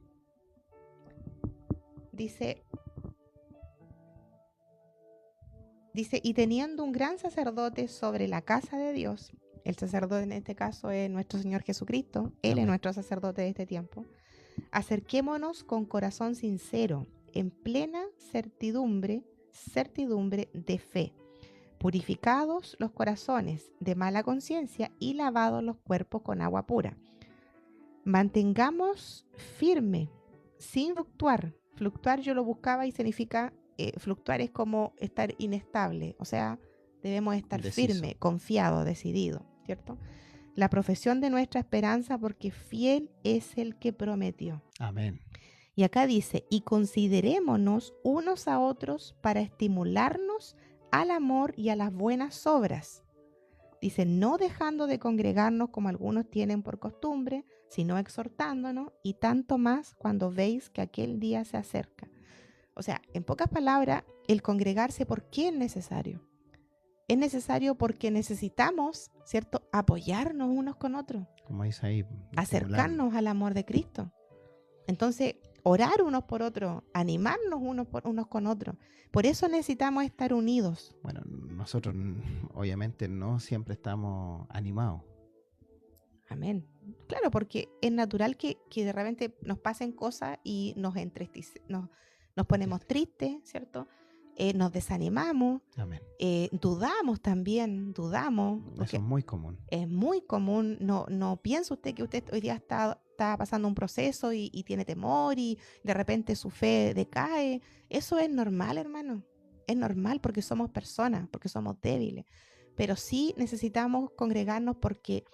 Dice, y teniendo un gran sacerdote sobre la casa de Dios, el sacerdote en este caso es nuestro Señor Jesucristo, Él Amén. es nuestro sacerdote de este tiempo, acerquémonos con corazón sincero, en plena certidumbre de fe, purificados los corazones de mala conciencia y lavados los cuerpos con agua pura. Mantengamos firme, sin fluctuar. Fluctuar yo lo buscaba y significa, fluctuar es como estar inestable, o sea, debemos estar firme, confiado, decidido, ¿cierto? La profesión de nuestra esperanza, porque fiel es el que prometió. Amén. Y acá dice, y considerémonos unos a otros para estimularnos al amor y a las buenas obras. Dice, no dejando de congregarnos como algunos tienen por costumbre, sino exhortándonos, y tanto más cuando veis que aquel día se acerca. O sea, en pocas palabras, el congregarse, ¿por qué es necesario? Es necesario porque necesitamos, ¿cierto?, apoyarnos unos con otros. Como dice ahí, acercarnos al amor de Cristo. Entonces, orar unos por otros, animarnos unos con otros. Por eso necesitamos estar unidos. Bueno, nosotros obviamente no siempre estamos animados. Amén. Claro, porque es natural que de repente nos pasen cosas y nos ponemos tristes, ¿cierto? Nos desanimamos. Amén. Dudamos también. Eso es muy común. Es muy común. No piensa usted que usted hoy día está pasando un proceso y tiene temor y de repente su fe decae. Eso es normal, hermano. Es normal porque somos personas, porque somos débiles. Pero sí necesitamos congregarnos porque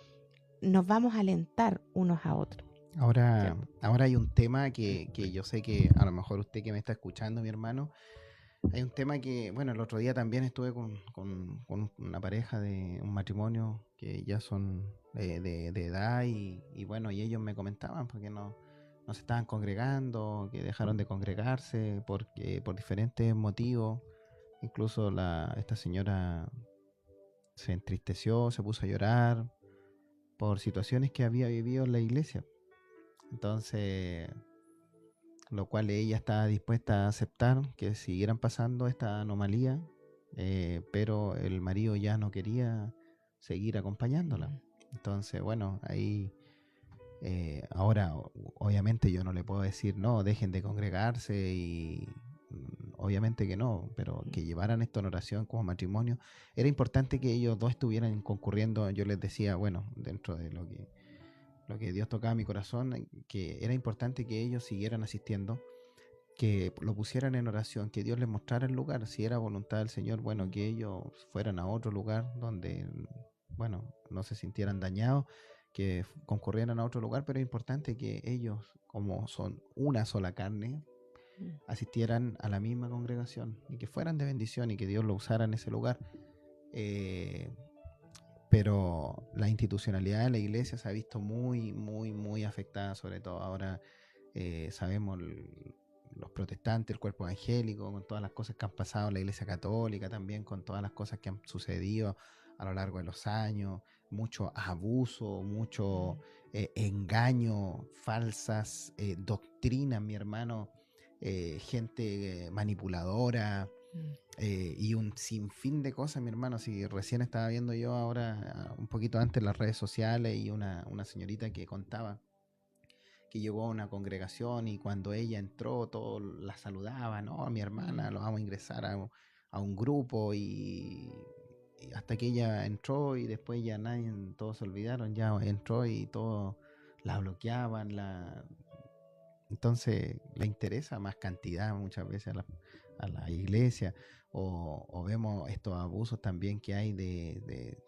nos vamos a alentar unos a otros. Ahora hay un tema que yo sé que a lo mejor usted que me está escuchando, mi hermano, hay un tema que, bueno, el otro día también estuve con una pareja de un matrimonio que ya son de edad y bueno, y ellos me comentaban porque no se estaban congregando, que dejaron de congregarse por diferentes motivos. Incluso esta señora se entristeció, se puso a llorar por situaciones que había vivido en la iglesia. Entonces, lo cual ella estaba dispuesta a aceptar que siguieran pasando esta anomalía, pero el marido ya no quería seguir acompañándola. Entonces, bueno, ahí ahora obviamente yo no le puedo decir no, dejen de congregarse y obviamente que no, pero que llevaran esto en oración como matrimonio. Era importante que ellos dos estuvieran concurriendo. Yo les decía, bueno, dentro de lo que Dios tocaba mi corazón, que era importante que ellos siguieran asistiendo, que lo pusieran en oración, que Dios les mostrara el lugar, si era voluntad del Señor, bueno, que ellos fueran a otro lugar donde, bueno, no se sintieran dañados, que concurrieran a otro lugar, pero es importante que ellos, como son una sola carne, asistieran a la misma congregación y que fueran de bendición y que Dios lo usara en ese lugar. Pero la institucionalidad de la iglesia se ha visto muy, muy, muy afectada, sobre todo ahora sabemos los protestantes, el cuerpo evangélico, con todas las cosas que han pasado, la iglesia católica también, con todas las cosas que han sucedido a lo largo de los años, mucho abuso, mucho engaño, falsas doctrinas, mi hermano, gente manipuladora, y un sinfín de cosas, mi hermano. Si recién estaba viendo yo ahora, un poquito antes, las redes sociales, y una señorita que contaba que llegó a una congregación y cuando ella entró todos la saludaban, no, mi hermana, lo vamos a ingresar a un grupo, y hasta que ella entró y después ya nadie, todos se olvidaron, ya entró y todos la bloqueaban, entonces le interesa más cantidad muchas veces a la iglesia, o vemos estos abusos también que hay de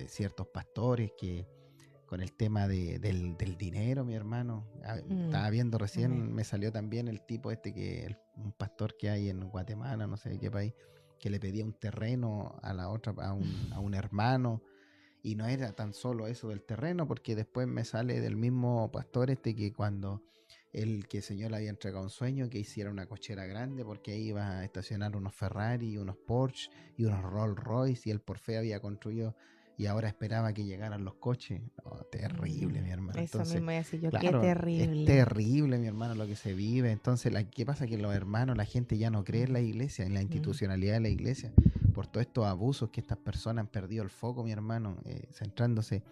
ciertos pastores que con el tema del dinero, mi hermano. Estaba viendo recién, me salió también el tipo un pastor que hay en Guatemala, no sé de qué país, que le pedía un terreno a un hermano, y no era tan solo eso del terreno, porque después me sale del mismo pastor que cuando el Señor le había entregado un sueño, que hiciera una cochera grande, porque ahí iba a estacionar unos Ferrari, unos Porsche y unos Rolls Royce, y él por fe había construido, y ahora esperaba que llegaran los coches. Oh, terrible, mi hermano. Eso Entonces, mismo decía yo, claro, qué terrible. es terrible, mi hermano, lo que se vive. Entonces, ¿qué pasa? Que los hermanos, la gente ya no cree en la iglesia, en la institucionalidad de la iglesia, por todos estos abusos que estas personas han perdido el foco, mi hermano, centrándose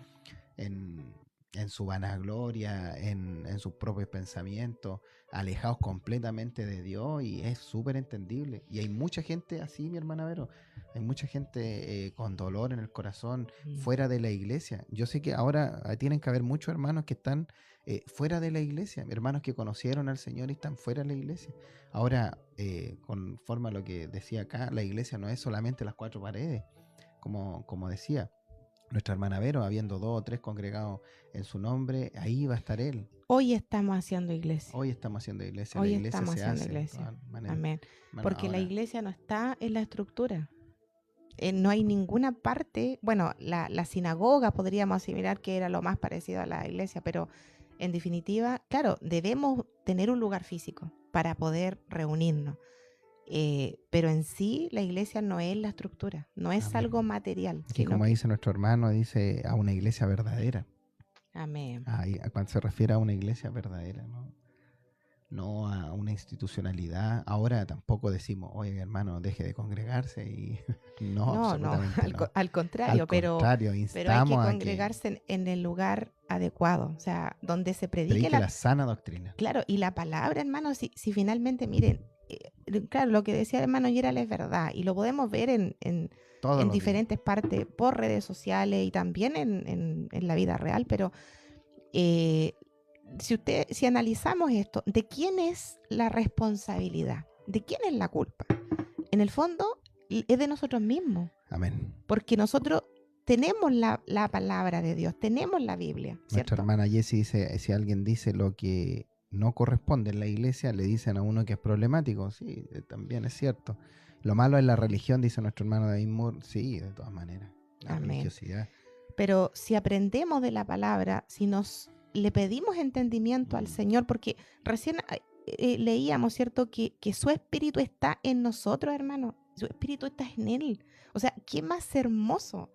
en su vanagloria, en sus propios pensamientos, alejados completamente de Dios, y es súper entendible. Y hay mucha gente así, mi hermana Vero, hay mucha gente con dolor en el corazón, fuera de la iglesia. Yo sé que ahora tienen que haber muchos hermanos que están fuera de la iglesia, hermanos que conocieron al Señor y están fuera de la iglesia. Ahora, conforme a lo que decía acá, la iglesia no es solamente las cuatro paredes, como decía nuestra hermana Vero, habiendo 2 o 3 congregados en su nombre, ahí va a estar Él. Hoy estamos haciendo iglesia. Hoy estamos haciendo iglesia. Hoy la iglesia estamos se haciendo hace. iglesia. Manera. Amén. Bueno, porque ahora, la iglesia no está en la estructura. No hay ninguna parte, bueno, la sinagoga podríamos asimilar que era lo más parecido a la iglesia, pero en definitiva, claro, debemos tener un lugar físico para poder reunirnos. Pero en sí la iglesia no es la estructura, no es algo material. Y como dice nuestro hermano, dice a una iglesia verdadera. Amén. Cuando se refiere a una iglesia verdadera, no a una institucionalidad. Ahora tampoco decimos, oye, hermano, deje de congregarse, y no, al contrario, pero hay que congregarse en el lugar adecuado, o sea, donde se predique la sana doctrina. Claro, y la palabra, hermano, si finalmente, miren, claro, lo que decía el hermano Gerald es verdad, y lo podemos ver en diferentes partes, por redes sociales y también en la vida real, pero si analizamos esto, ¿de quién es la responsabilidad? ¿De quién es la culpa? En el fondo, es de nosotros mismos. Amén. Porque nosotros tenemos la palabra de Dios, tenemos la Biblia, ¿cierto? Nuestra hermana Jessie dice, si alguien dice lo que no corresponde en la iglesia, le dicen a uno que es problemático. Sí, también es cierto. Lo malo es la religión, dice nuestro hermano David Moore. Sí, de todas maneras. La religiosidad. Pero si aprendemos de la palabra, si le pedimos entendimiento al Señor, porque recién leíamos, ¿cierto? Que su espíritu está en nosotros, hermano. Su espíritu está en Él. O sea, qué más hermoso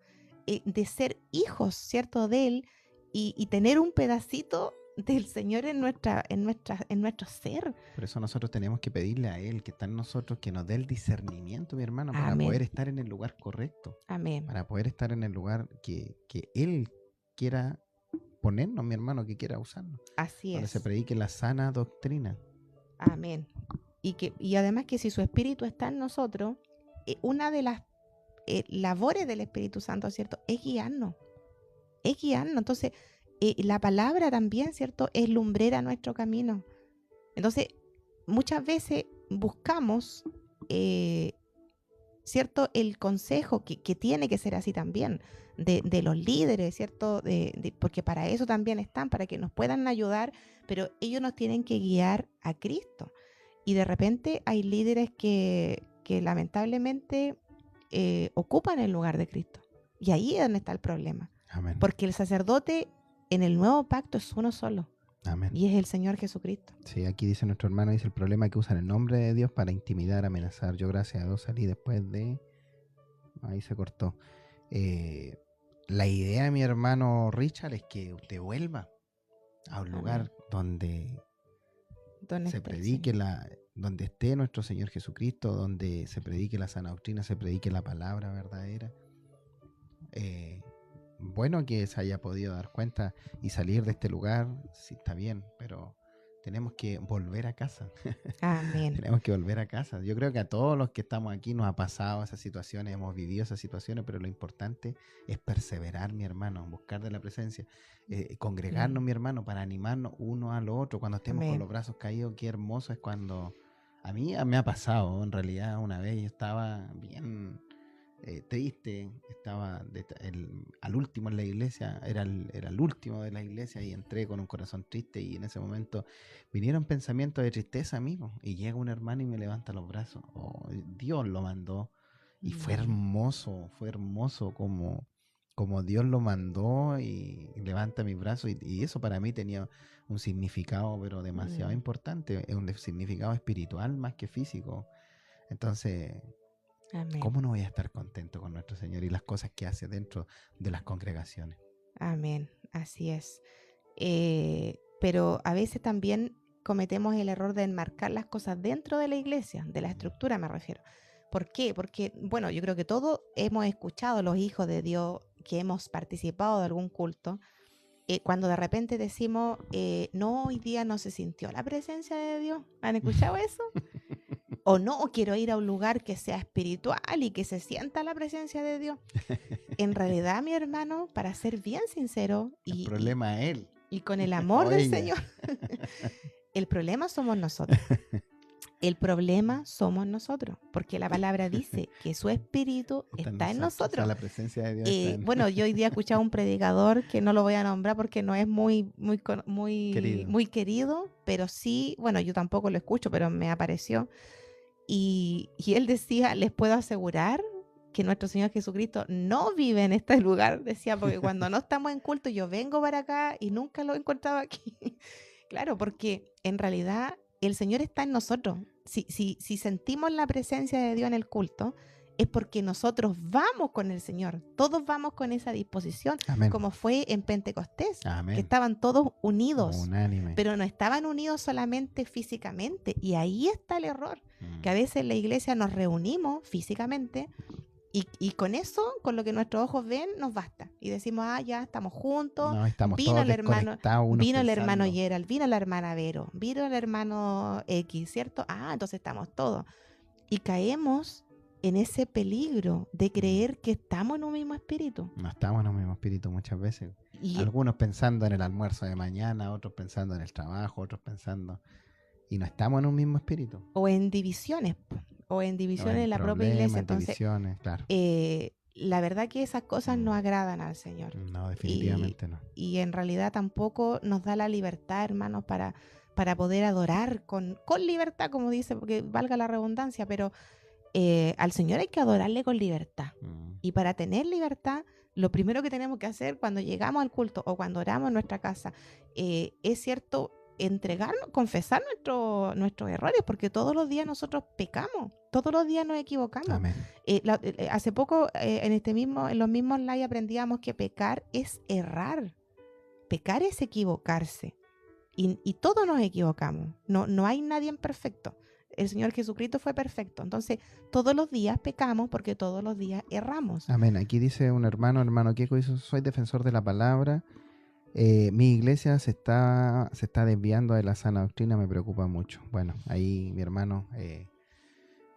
de ser hijos, ¿cierto? De Él y tener un pedacito del Señor en nuestro ser. Por eso nosotros tenemos que pedirle a Él, que está en nosotros, que nos dé el discernimiento, mi hermano, para Amén. poder estar en el lugar correcto. Amén. Para poder estar en el lugar que Él quiera ponernos, mi hermano, que quiera usarnos. Así donde es. se predique la sana doctrina. Amén. Y además que si su espíritu está en nosotros, una de las labores del Espíritu Santo, ¿cierto? Es guiarnos. Entonces, la palabra también, ¿cierto? Es lumbrera nuestro camino. Entonces, muchas veces buscamos ¿cierto? El consejo que tiene que ser así también de los líderes, ¿cierto? Porque para eso también están, para que nos puedan ayudar, pero ellos nos tienen que guiar a Cristo. Y de repente hay líderes que lamentablemente ocupan el lugar de Cristo. Y ahí es donde está el problema. Amén. Porque el sacerdote en el nuevo pacto es uno solo. Amén. Y es el Señor Jesucristo. Sí, aquí dice nuestro hermano, dice el problema es que usan el nombre de Dios para intimidar, amenazar. Yo gracias a Dios salí después de... Ahí se cortó. La idea, mi hermano Richard, es que usted vuelva a un lugar donde se predique donde esté nuestro Señor Jesucristo, donde se predique la sana doctrina, se predique la palabra verdadera. Bueno que se haya podido dar cuenta y salir de este lugar, sí está bien, pero tenemos que volver a casa. Amén. Tenemos que volver a casa. Yo creo que a todos los que estamos aquí nos ha pasado esas situaciones, hemos vivido esas situaciones, pero lo importante es perseverar, mi hermano, buscar de la presencia, congregarnos, mi hermano, para animarnos uno al otro. Cuando estemos con los brazos caídos, qué hermoso es cuando... A mí me ha pasado, en realidad, una vez yo estaba bien... triste, estaba al último en la iglesia, era el último de la iglesia y entré con un corazón triste y en ese momento vinieron pensamientos de tristeza a mí y llega un hermano y me levanta los brazos. Oh, Dios lo mandó y fue hermoso como Dios lo mandó y levanta mis brazos y eso para mí tenía un significado pero demasiado importante, es un significado espiritual más que físico. Entonces... Amén. ¿Cómo no voy a estar contento con nuestro Señor y las cosas que hace dentro de las congregaciones? Amén, así es. Pero a veces también cometemos el error de enmarcar las cosas dentro de la iglesia, de la estructura me refiero. ¿Por qué? Porque, bueno, yo creo que todos hemos escuchado, los hijos de Dios, que hemos participado de algún culto, cuando de repente decimos, no, hoy día no se sintió la presencia de Dios. ¿Han escuchado eso? O no, quiero ir a un lugar que sea espiritual y que se sienta la presencia de Dios. En realidad, mi hermano, para ser bien sincero, el problema es él. Y con el amor del Señor, el problema somos nosotros. El problema somos nosotros, porque la palabra dice que su espíritu está en nosotros. O sea, la presencia de Dios está en... Bueno, yo hoy día he escuchado a un predicador que no lo voy a nombrar porque no es muy querido, pero sí, bueno, yo tampoco lo escucho, pero me apareció. Y él decía, les puedo asegurar que nuestro Señor Jesucristo no vive en este lugar, decía, porque cuando no estamos en culto yo vengo para acá y nunca lo he encontrado aquí. Claro, porque en realidad el Señor está en nosotros. Si sentimos la presencia de Dios en el culto, es porque nosotros vamos con el Señor, todos vamos con esa disposición. Amén. Como fue en Pentecostés. Amén. Que estaban todos unidos, unánime, pero no estaban unidos solamente físicamente, y ahí está el error, que a veces en la iglesia nos reunimos físicamente y con eso, con lo que nuestros ojos ven, nos basta, y decimos, ya estamos juntos, no, estamos vino el hermano pensando. Gerald, vino la hermana Vero, vino el hermano X, ¿cierto? Entonces estamos todos, y caemos en ese peligro de creer que estamos en un mismo espíritu. No estamos en un mismo espíritu muchas veces. Algunos pensando en el almuerzo de mañana, otros pensando en el trabajo, otros pensando... Y no estamos en un mismo espíritu. O en divisiones, en la propia iglesia. Entonces, claro. La verdad que esas cosas no agradan al Señor. No, definitivamente no. Y en realidad tampoco nos da la libertad, hermanos, para poder adorar con libertad, como dice, porque valga la redundancia, pero... al Señor hay que adorarle con libertad. Y para tener libertad, lo primero que tenemos que hacer cuando llegamos al culto o cuando oramos en nuestra casa, es cierto, entregarnos, confesar nuestros errores, porque todos los días nosotros pecamos, todos los días nos equivocamos. Amén. Hace poco en los mismos live aprendíamos que pecar es errar, pecar es equivocarse, y todos nos equivocamos, no hay nadie perfecto. El Señor Jesucristo fue perfecto. Entonces, todos los días pecamos porque todos los días erramos. Amén. Aquí dice un hermano Kiko, dice, soy defensor de la palabra. Mi iglesia se está desviando de la sana doctrina, me preocupa mucho. Bueno, ahí mi hermano,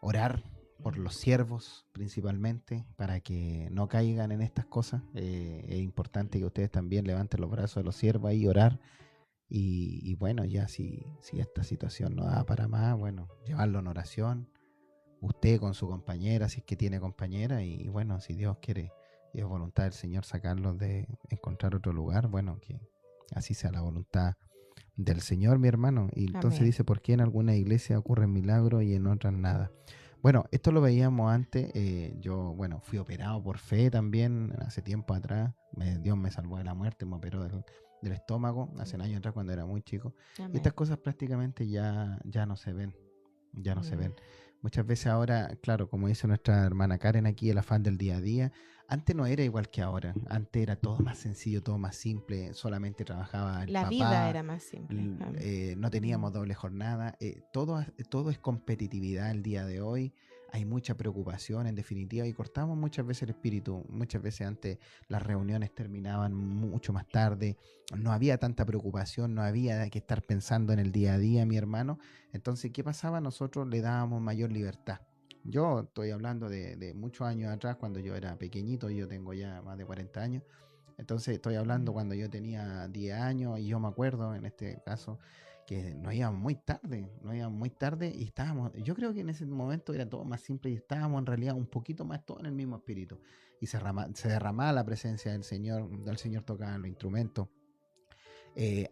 orar por los siervos principalmente, para que no caigan en estas cosas. Es importante que ustedes también levanten los brazos de los siervos y orar. Y bueno, ya si esta situación no da para más, bueno, llevarlo en oración, usted con su compañera, si es que tiene compañera, y bueno, si Dios quiere, y es voluntad del Señor sacarlos de encontrar otro lugar, bueno, que así sea la voluntad del Señor, mi hermano. Y entonces Amén. dice, ¿por qué en alguna iglesia ocurren milagros y en otras nada? Bueno, esto lo veíamos antes. Yo, bueno, fui operado por fe también hace tiempo atrás. Dios me salvó de la muerte, me operó del estómago hace años atrás cuando era muy chico. Y Amén. estas cosas prácticamente ya no se ven. Ya no se ven. Muchas veces ahora, claro, como dice nuestra hermana Karen aquí, el afán del día a día, antes no era igual que ahora. Antes era todo más sencillo, todo más simple, solamente trabajaba el La vida papá, era más simple. no teníamos doble jornada. Todo es competitividad el día de hoy. Hay mucha preocupación, en definitiva, y cortamos muchas veces el espíritu. Muchas veces antes las reuniones terminaban mucho más tarde, no había tanta preocupación, no había que estar pensando en el día a día, mi hermano. Entonces, ¿qué pasaba? Nosotros le dábamos mayor libertad. Yo estoy hablando de muchos años atrás, cuando yo era pequeñito, yo tengo ya más de 40 años. Entonces estoy hablando cuando yo tenía 10 años y yo me acuerdo en este caso que nos íbamos muy tarde y estábamos, yo creo que en ese momento era todo más simple y estábamos en realidad un poquito más todos en el mismo espíritu y se derramaba la presencia del Señor tocaban los instrumentos.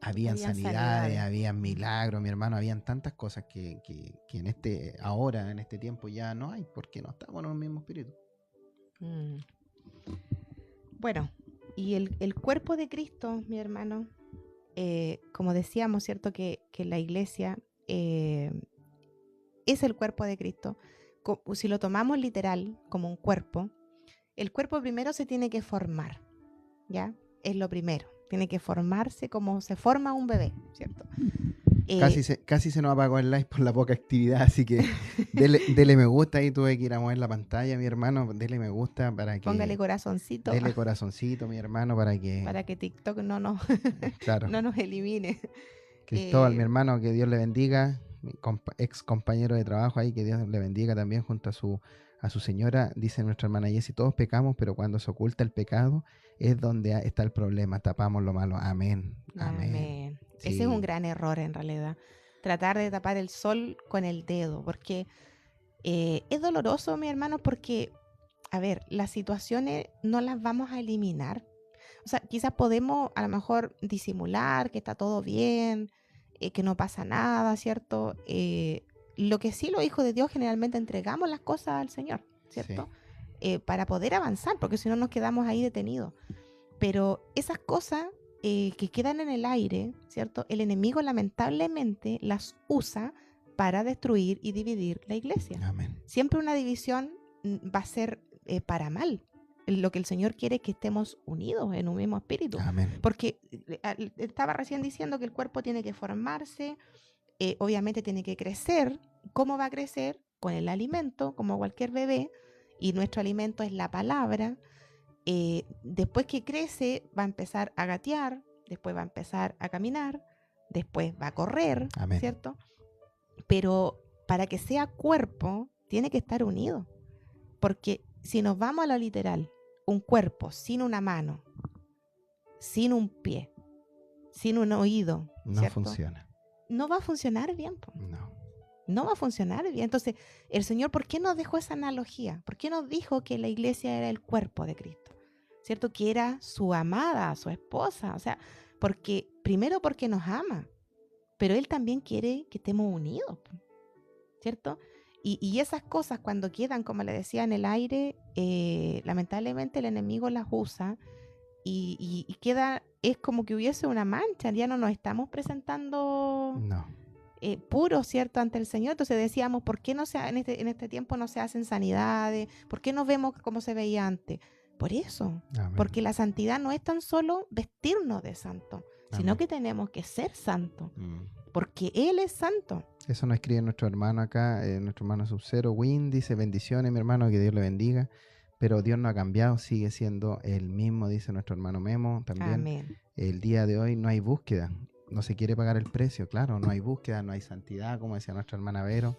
Habían sanidades, habían milagros, mi hermano, habían tantas cosas que en este tiempo ya no hay, porque no estamos en el mismo espíritu. Bueno, y el cuerpo de Cristo, mi hermano, como decíamos, ¿cierto? Que la iglesia es el cuerpo de Cristo. Si lo tomamos literal como un cuerpo, el cuerpo primero se tiene que formar, ¿ya? Es lo primero. Tiene que formarse como se forma un bebé, ¿cierto? Casi se nos apagó el live por la poca actividad, así que dele me gusta. Ahí tuve que ir a mover la pantalla, mi hermano. Dele me gusta para que... Póngale corazoncito. Dele corazoncito, mi hermano, para que TikTok no nos, claro. no nos elimine. Cristóbal, mi hermano, que Dios le bendiga. Mi ex compañero de trabajo ahí, que Dios le bendiga también junto a su señora. Dice nuestra hermana Jessie, todos pecamos, pero cuando se oculta el pecado es donde está el problema. Tapamos lo malo. Amén. Amén. Sí. Ese es un gran error en realidad. Tratar de tapar el sol con el dedo, porque es doloroso, mi hermano, porque, a ver, las situaciones no las vamos a eliminar. O sea, quizás podemos a lo mejor disimular que está todo bien, que no pasa nada, ¿cierto? Lo que sí los hijos de Dios generalmente entregamos las cosas al Señor, ¿cierto? Sí. Para poder avanzar, porque si no nos quedamos ahí detenidos. Pero esas cosas que quedan en el aire, ¿cierto? El enemigo lamentablemente las usa para destruir y dividir la iglesia. Amén. Siempre una división va a ser para mal. Lo que el Señor quiere es que estemos unidos en un mismo espíritu. Amén. Porque estaba recién diciendo que el cuerpo tiene que formarse, obviamente tiene que crecer. ¿Cómo va a crecer? Con el alimento, como cualquier bebé, y nuestro alimento es la palabra. Después que crece va a empezar a gatear, después va a empezar a caminar, después va a correr, Amén. ¿cierto? Pero para que sea cuerpo, tiene que estar unido. Porque si nos vamos a lo literal, un cuerpo sin una mano, sin un pie, sin un oído, no ¿cierto? funciona. No va a funcionar bien. No va a funcionar bien. Entonces, el Señor, ¿por qué nos dejó esa analogía? ¿Por qué nos dijo que la iglesia era el cuerpo de Cristo? ¿Cierto? Que era su amada, su esposa. O sea, primero porque nos ama, pero Él también quiere que estemos unidos, ¿cierto? Y esas cosas cuando quedan, como le decía, en el aire, lamentablemente el enemigo las usa y queda, es como que hubiese una mancha, ya no nos estamos presentando puros, ¿cierto?, ante el Señor. Entonces decíamos, ¿por qué no en este tiempo no se hacen sanidades? ¿Por qué no vemos como se veía antes? Por eso, Amén. Porque la santidad no es tan solo vestirnos de santo, sino que tenemos que ser santos. Porque Él es santo. Eso nos escribe nuestro hermano acá, nuestro hermano Sub-Zero Win, dice, bendiciones mi hermano, que Dios le bendiga, pero Dios no ha cambiado, sigue siendo el mismo, dice nuestro hermano Memo también. Amén. El día de hoy no hay búsqueda, no se quiere pagar el precio, claro, no hay búsqueda, no hay santidad, como decía nuestra hermana Vero.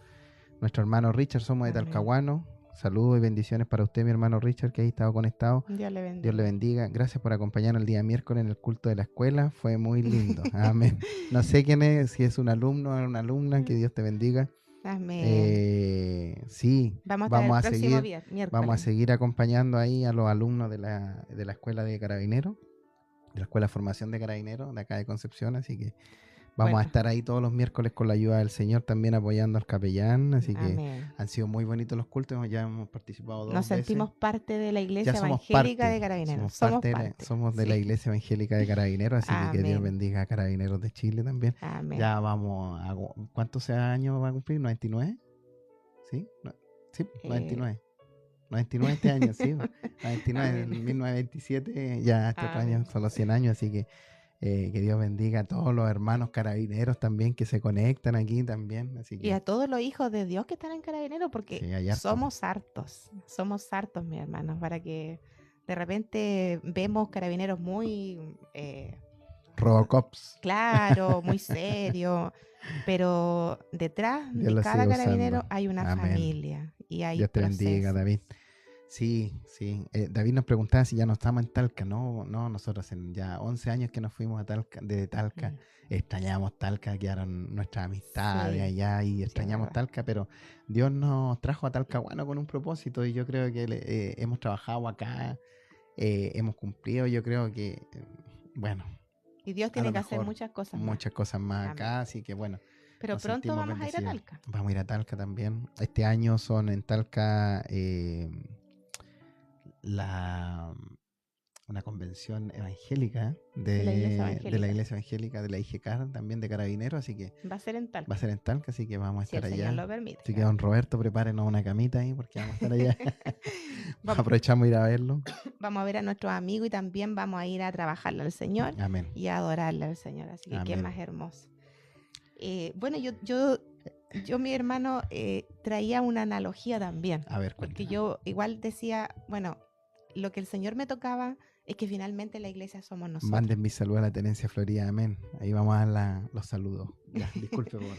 Nuestro hermano Richard, somos de Talcahuano. Saludos y bendiciones para usted, mi hermano Richard, que ahí estaba conectado. Dios le bendiga. Dios le bendiga. Gracias por acompañarnos el día miércoles en el culto de la escuela. Fue muy lindo. Amén. No sé quién es, si es un alumno o una alumna, que Dios te bendiga. Amén. Sí, Vamos a estar vamos el a próximo seguir, miércoles. vamos a seguir acompañando ahí a los alumnos de la Escuela de Carabineros, de la Escuela de Formación de Carabineros de acá de Concepción, así que vamos a Bueno, estar ahí todos los miércoles con la ayuda del Señor, también apoyando al capellán, así que amén. han sido muy bonitos los cultos, ya hemos participado Nos 2 veces. sentimos parte de la Ya Iglesia somos Evangélica de parte, Carabineros. somos Somos parte parte. somos de Sí. la Iglesia Evangélica de Carabineros, así que Dios Amén. bendiga a Carabineros de Chile también. Amén. Ya vamos a, ¿cuántos años va a cumplir? ¿99? ¿Sí? Sí, 99. 99 este año, sí. 99, en Amén. 1927, ya este otro año Amén. son los 100 años, así que Dios bendiga a todos los hermanos carabineros también que se conectan aquí también, así Y a que todos los hijos de Dios que están en Carabineros, porque sí, hay harto. somos hartos, mis hermanos, para que de repente vemos Carabineros muy Robocops, claro, muy serio, pero detrás Dios de lo cada sigue carabinero usando. hay una Amén. familia y hay Dios te bendiga, procesos. David. Sí, sí. David nos preguntaba si ya no estamos en Talca. No, no, nosotros en ya 11 años que nos fuimos a Talca, de Talca, extrañamos Talca, quedaron nuestras amistades Sí, allá y sí, es extrañamos verdad. Talca, pero Dios nos trajo a Talcahuano con un propósito y yo creo que hemos trabajado acá, hemos cumplido, yo creo que, bueno, Y Dios a tiene lo que hacer mejor muchas cosas más. muchas cosas más Amén. acá, así que bueno. Pero Nos pronto sentimos vamos a ir a bendecidos. Talca. Vamos a ir a Talca también. Este año son en Talca la, una convención evangélica De la Iglesia de la Evangélica. Iglesia Evangélica de la IGCAR, también de Carabineros, así que Va a ser en va a Talca, ser en Talca, así que vamos a si estar el Señor allá. lo permite. Así que don Roberto, prepárenos una camita ahí porque vamos a estar allá. Vamos, Aprovechamos ir a verlo. vamos a ver a nuestros amigos y también vamos a ir a trabajarle al Señor Amén. y a adorarle al Señor. Así que qué Amén. más hermoso. Bueno, yo mi hermano traía una analogía también. A ver, Porque cuéntame. yo igual decía, bueno, lo que el Señor me tocaba es que finalmente la iglesia somos nosotros. Manden mi saludo a la Tenencia Florida, amén. Ahí vamos a dar los saludos. Ya, disculpe por...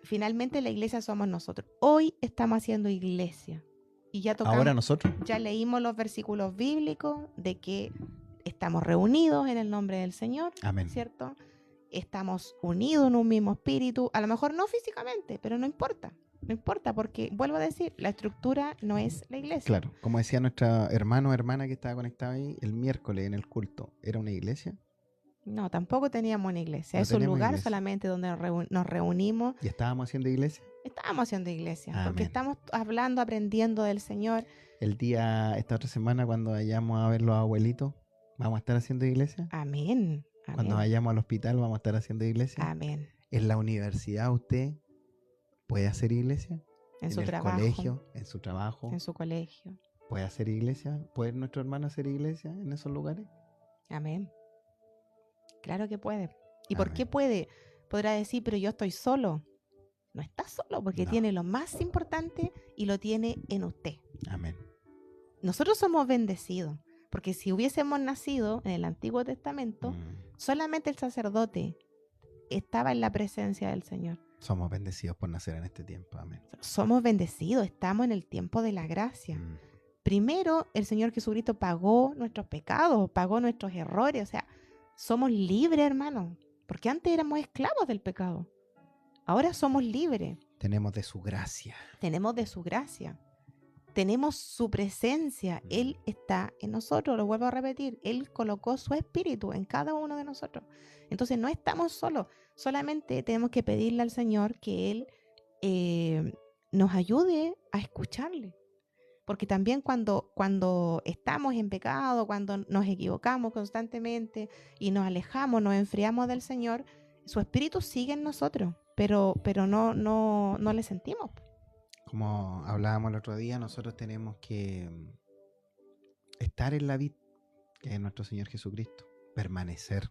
Finalmente la iglesia somos nosotros. Hoy estamos haciendo iglesia. Y ya tocamos, Ahora nosotros. ya leímos los versículos bíblicos de que estamos reunidos en el nombre del Señor, Amén. ¿cierto? Estamos unidos en un mismo espíritu, a lo mejor no físicamente, pero no importa. No importa, porque vuelvo a decir, la estructura no es la iglesia. Claro, como decía nuestra hermano o hermana que estaba conectada ahí, el miércoles en el culto, ¿era una iglesia? No, tampoco teníamos una iglesia. No Es un teníamos lugar iglesia. solamente donde nos reunimos. ¿Y estábamos haciendo iglesia? Estábamos haciendo iglesia, porque Amén. estamos hablando, aprendiendo del Señor. Esta otra semana, cuando vayamos a ver los abuelitos, ¿vamos a estar haciendo iglesia? Amén. Amén. Cuando vayamos al hospital, ¿vamos a estar haciendo iglesia? Amén. ¿En la universidad usted puede hacer iglesia? En su el trabajo. Colegio, en su trabajo. En su colegio. ¿Puede hacer iglesia? ¿Puede nuestro hermano hacer iglesia en esos lugares? Amén. Claro que puede. ¿Y Amén. por qué puede? Podrá decir, pero yo estoy solo. No está solo, porque No. tiene lo más importante y lo tiene en usted. Amén. Nosotros somos bendecidos, porque si hubiésemos nacido en el Antiguo Testamento, solamente el sacerdote estaba en la presencia del Señor. Somos bendecidos por nacer en este tiempo. Amén. Somos bendecidos, estamos en el tiempo de la gracia. Primero, el Señor Jesucristo pagó nuestros pecados, pagó nuestros errores. O sea, somos libres, hermano, porque antes éramos esclavos del pecado. Ahora somos libres. Tenemos de su gracia. Tenemos de su gracia. Tenemos su presencia. Él está en nosotros, lo vuelvo a repetir. Él colocó su espíritu en cada uno de nosotros. Entonces no estamos solos. Solamente tenemos que pedirle al Señor que Él nos ayude a escucharle. Porque también cuando estamos en pecado, cuando nos equivocamos constantemente y nos alejamos, nos enfriamos del Señor, su espíritu sigue en nosotros, pero no le sentimos. Como hablábamos el otro día, nosotros tenemos que estar en la vid, que es nuestro Señor Jesucristo. Permanecer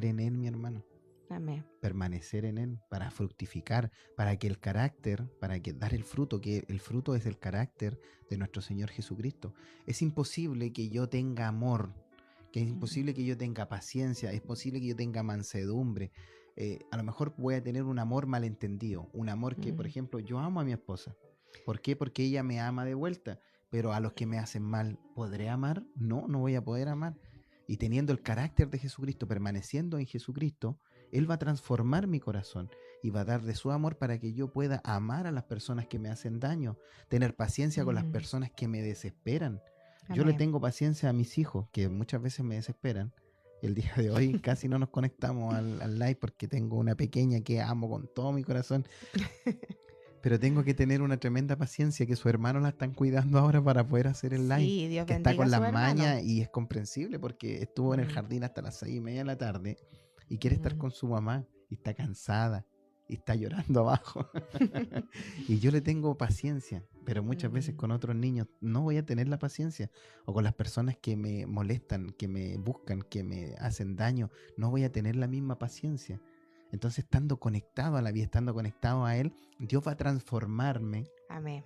en Él, mi hermano. Amén. Permanecer en Él para fructificar, para que el carácter, para que dar el fruto, que el fruto es el carácter de nuestro Señor Jesucristo. Es imposible que yo tenga amor, que es imposible que yo tenga paciencia, es posible que yo tenga mansedumbre. A lo mejor voy a tener un amor malentendido, un amor que, por ejemplo, yo amo a mi esposa. ¿Por qué? Porque ella me ama de vuelta, pero a los que me hacen mal, ¿podré amar? No, no voy a poder amar. Y teniendo el carácter de Jesucristo, permaneciendo en Jesucristo, Él va a transformar mi corazón y va a dar de su amor para que yo pueda amar a las personas que me hacen daño, tener paciencia con las personas que me desesperan. Yo le Amén. tengo paciencia a mis hijos, que muchas veces me desesperan. El día de hoy casi no nos conectamos al live porque tengo una pequeña que amo con todo mi corazón. Pero tengo que tener una tremenda paciencia que sus hermanos la están cuidando ahora para poder hacer el live. Sí, Dios Que está bendiga con a las su hermano. mañas y es comprensible porque estuvo en el jardín hasta las 6:30 de la tarde y quiere estar con su mamá y está cansada y está llorando abajo. Y yo le tengo paciencia, pero muchas veces con otros niños no voy a tener la paciencia. O con las personas que me molestan, que me buscan, que me hacen daño, no voy a tener la misma paciencia. Entonces, estando conectado a la vida, estando conectado a Él, Dios va a transformarme. Amén.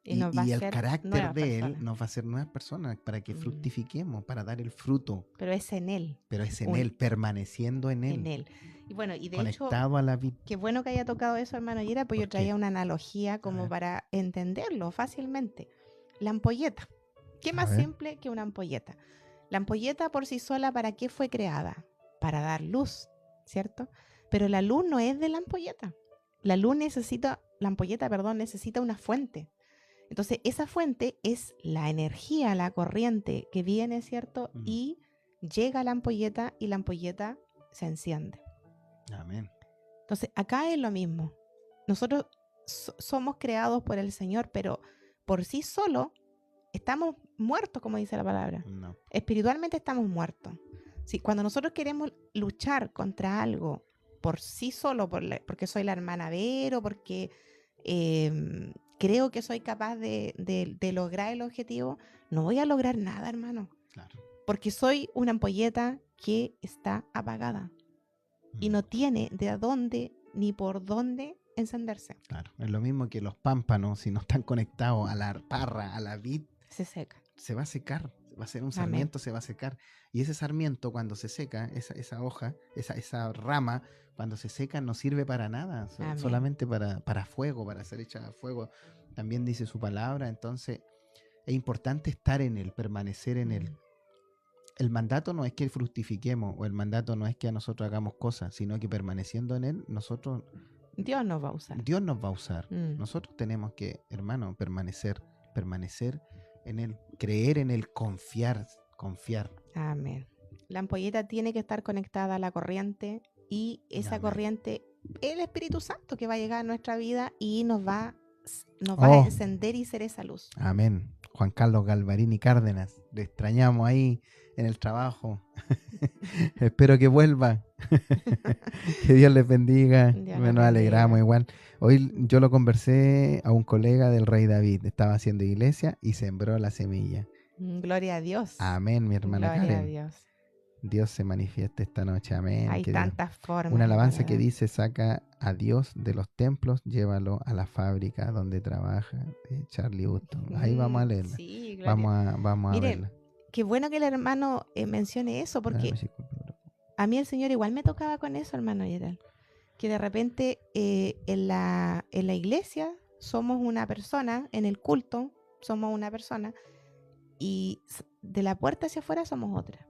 Y nos va a Y el hacer carácter nuevas de Él personas. nos va a hacer nuevas personas para que fructifiquemos, para dar el fruto. Pero es en Él. Pero es en Él, permaneciendo en Él. En Él. Y bueno, y de conectado hecho, a la vida. qué bueno que haya tocado eso, hermano Yera, pues yo traía una analogía como para entenderlo fácilmente. La ampolleta. ¿Qué más simple que una ampolleta? La ampolleta por sí sola, ¿para qué fue creada? Para dar luz, ¿cierto? Pero la luz no es de la ampolleta. La ampolleta necesita una fuente. Entonces, esa fuente es la energía, la corriente que viene, ¿cierto? Y llega a la ampolleta y la ampolleta se enciende. Amén. Entonces, acá es lo mismo. Nosotros somos creados por el Señor, pero por sí solo estamos muertos, como dice la palabra. No. Espiritualmente estamos muertos. Sí, cuando nosotros queremos luchar contra algo por sí solo, porque soy la hermana Vero, porque creo que soy capaz de lograr el objetivo, no voy a lograr nada, hermano. Claro. Porque soy una ampolleta que está apagada y no tiene de dónde ni por dónde encenderse. Claro, es lo mismo que los pámpanos, si no están conectados a la parra, a la vid, se seca. Se va a secar, va a ser un sarmiento, se va a secar. Y ese sarmiento cuando se seca, esa hoja, esa rama, cuando se seca no sirve para nada, solamente para fuego, para ser hecha a fuego. También dice su palabra, entonces es importante estar en Él, permanecer en Él. El mandato no es que fructifiquemos, o el mandato no es que a nosotros hagamos cosas, sino que permaneciendo en Él, Dios nos va a usar. Dios nos va a usar. Nosotros tenemos que, hermano, permanecer en Él, creer en Él, confiar. Amén. La ampolleta tiene que estar conectada a la corriente y esa corriente, el Espíritu Santo que va a llegar a nuestra vida y nos va a encender y ser esa luz. Amén. Juan Carlos Galvarini Cárdenas, le extrañamos ahí en el trabajo. Espero que vuelva. Que Dios les bendiga. Nos alegramos igual. Hoy yo lo conversé a un colega del Rey David. Estaba haciendo iglesia y sembró la semilla. Gloria a Dios. Amén, mi hermana Karen. Gloria a Dios. Dios se manifiesta esta noche. Amén. Hay tantas formas. Una alabanza que dice: saca a Dios de los templos, llévalo a la fábrica donde trabaja. Charlie Houston. Ahí vamos a leerla. Sí, vamos a verla. Qué bueno que el hermano mencione eso, porque a mí el Señor igual me tocaba con eso, hermano Gerald. Que de repente en la iglesia somos una persona, en el culto somos una persona, y de la puerta hacia afuera somos otra.